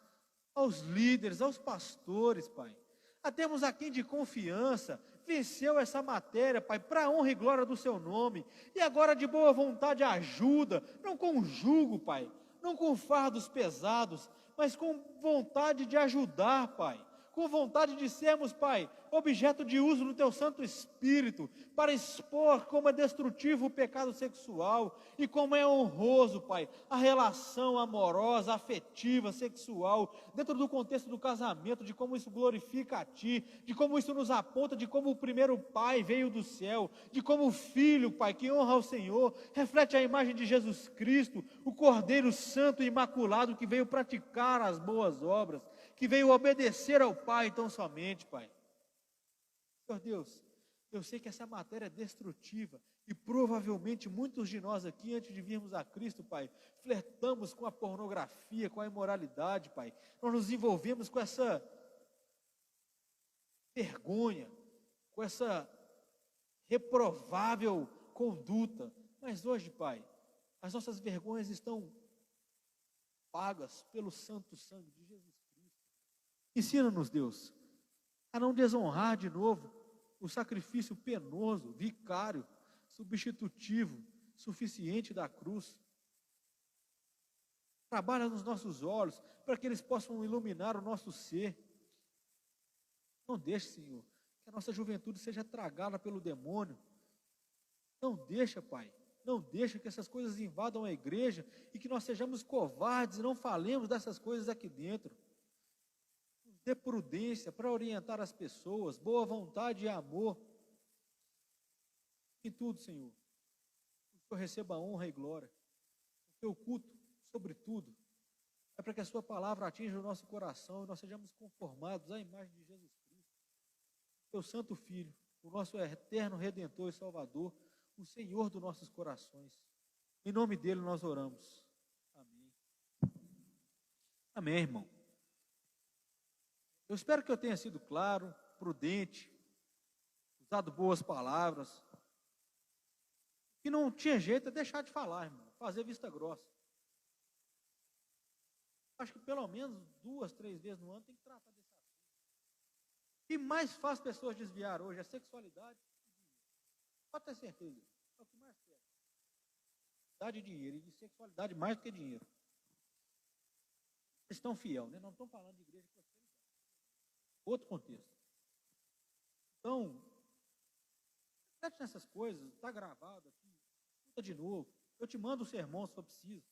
aos líderes, aos pastores, Pai, a termos a quem de confiança, venceu essa matéria, Pai, para a honra e glória do Seu nome. E agora, de boa vontade, ajuda, não com jugo, Pai, não com fardos pesados, mas com vontade de ajudar, Pai. Com vontade de sermos, Pai, objeto de uso do Teu Santo Espírito, para expor como é destrutivo o pecado sexual e como é honroso, Pai, a relação amorosa, afetiva, sexual, dentro do contexto do casamento, de como isso glorifica a Ti, de como isso nos aponta, de como o primeiro Pai veio do céu, de como o Filho, Pai, que honra ao Senhor, reflete a imagem de Jesus Cristo, o Cordeiro Santo e Imaculado que veio praticar as boas obras, que veio obedecer ao Pai tão somente, Pai. Senhor Deus, eu sei que essa matéria é destrutiva e provavelmente muitos de nós aqui, antes de virmos a Cristo, Pai, flertamos com a pornografia, com a imoralidade, Pai. Nós nos envolvemos com essa vergonha, com essa reprovável conduta. Mas hoje, Pai, as nossas vergonhas estão pagas pelo santo sangue de Jesus Cristo. Ensina-nos, Deus, a não desonrar de novo o sacrifício penoso, vicário, substitutivo, suficiente da cruz. Trabalha nos nossos olhos, para que eles possam iluminar o nosso ser. Não deixe, Senhor, que a nossa juventude seja tragada pelo demônio. Não deixa, Pai, não deixa que essas coisas invadam a igreja e que nós sejamos covardes e não falemos dessas coisas aqui dentro. Dê prudência para orientar as pessoas, boa vontade e amor. Em tudo, Senhor, que o Senhor receba honra e glória. O teu culto, sobretudo, é para que a sua palavra atinja o nosso coração e nós sejamos conformados à imagem de Jesus Cristo, teu santo Filho, o nosso eterno Redentor e Salvador, o Senhor dos nossos corações. Em nome dele nós oramos. Amém. Amém, irmão. Eu espero que eu tenha sido claro, prudente, usado boas palavras. Que não tinha jeito é deixar de falar, irmão, fazer vista grossa. Acho que pelo menos 2, 3 vezes no ano tem que tratar desse assunto. O que mais faz pessoas desviar hoje é sexualidade e dinheiro. Pode ter certeza, é o que mais quer. Sexualidade e dinheiro, e de sexualidade mais do que dinheiro. Cristão fiel, né? Não estamos falando de igreja de prosperidade. Outro contexto. Então, reflete nessas coisas, está gravado aqui, escuta de novo. Eu te mando o sermão se for preciso.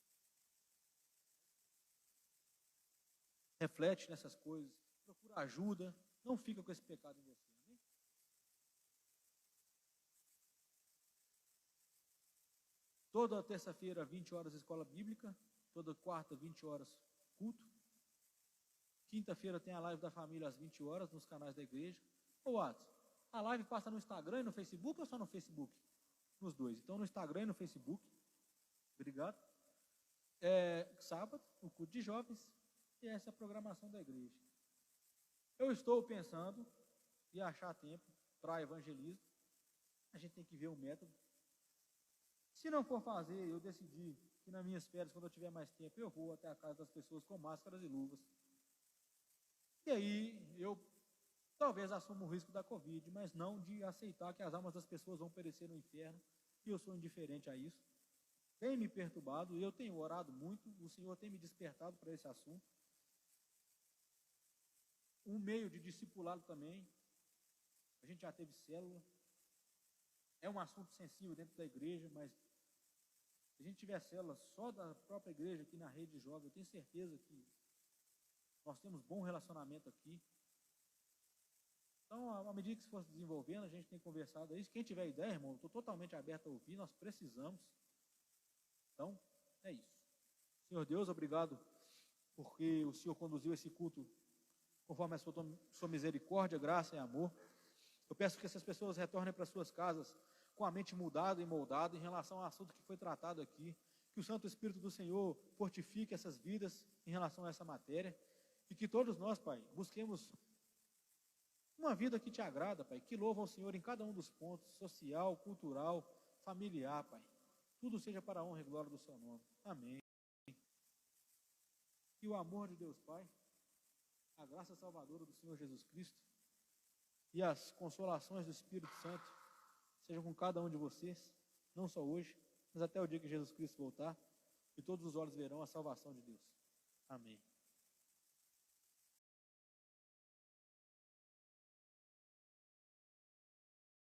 Reflete nessas coisas, procura ajuda, não fica com esse pecado em você. Amém? Toda terça-feira, 20 horas, escola bíblica. Toda quarta, 20 horas, culto. Quinta-feira tem a live da família às 20 horas nos canais da igreja. Ô, Atos, a live passa no Instagram e no Facebook ou só no Facebook? Nos dois. Então, no Instagram e no Facebook. Obrigado. Sábado, o culto de jovens. E essa é a programação da igreja. Eu estou pensando em achar tempo para evangelismo. A gente tem que ver o método. Se não for fazer, eu decidi que nas minhas férias, quando eu tiver mais tempo, eu vou até a casa das pessoas com máscaras e luvas. E aí, eu talvez assuma o risco da Covid, mas não de aceitar que as almas das pessoas vão perecer no inferno, e eu sou indiferente a isso. Tem me perturbado, eu tenho orado muito, o Senhor tem me despertado para esse assunto. Um meio de discipulado também, a gente já teve célula, é um assunto sensível dentro da igreja, mas se a gente tiver célula só da própria igreja aqui na rede de jovens, eu tenho certeza que nós temos bom relacionamento aqui. Então, à medida que isso for se desenvolvendo, a gente tem conversado isso. Quem tiver ideia, irmão, eu estou totalmente aberto a ouvir, nós precisamos. Então, é isso. Senhor Deus, obrigado porque o Senhor conduziu esse culto conforme a sua misericórdia, graça e amor. Eu peço que essas pessoas retornem para suas casas com a mente mudada e moldada em relação ao assunto que foi tratado aqui. Que o Santo Espírito do Senhor fortifique essas vidas em relação a essa matéria. E que todos nós, Pai, busquemos uma vida que te agrada, Pai, que louva ao Senhor em cada um dos pontos, social, cultural, familiar, Pai. Tudo seja para a honra e glória do seu nome. Amém. E o amor de Deus, Pai, a graça salvadora do Senhor Jesus Cristo, e as consolações do Espírito Santo sejam com cada um de vocês, não só hoje, mas até o dia que Jesus Cristo voltar, e todos os olhos verão a salvação de Deus. Amém.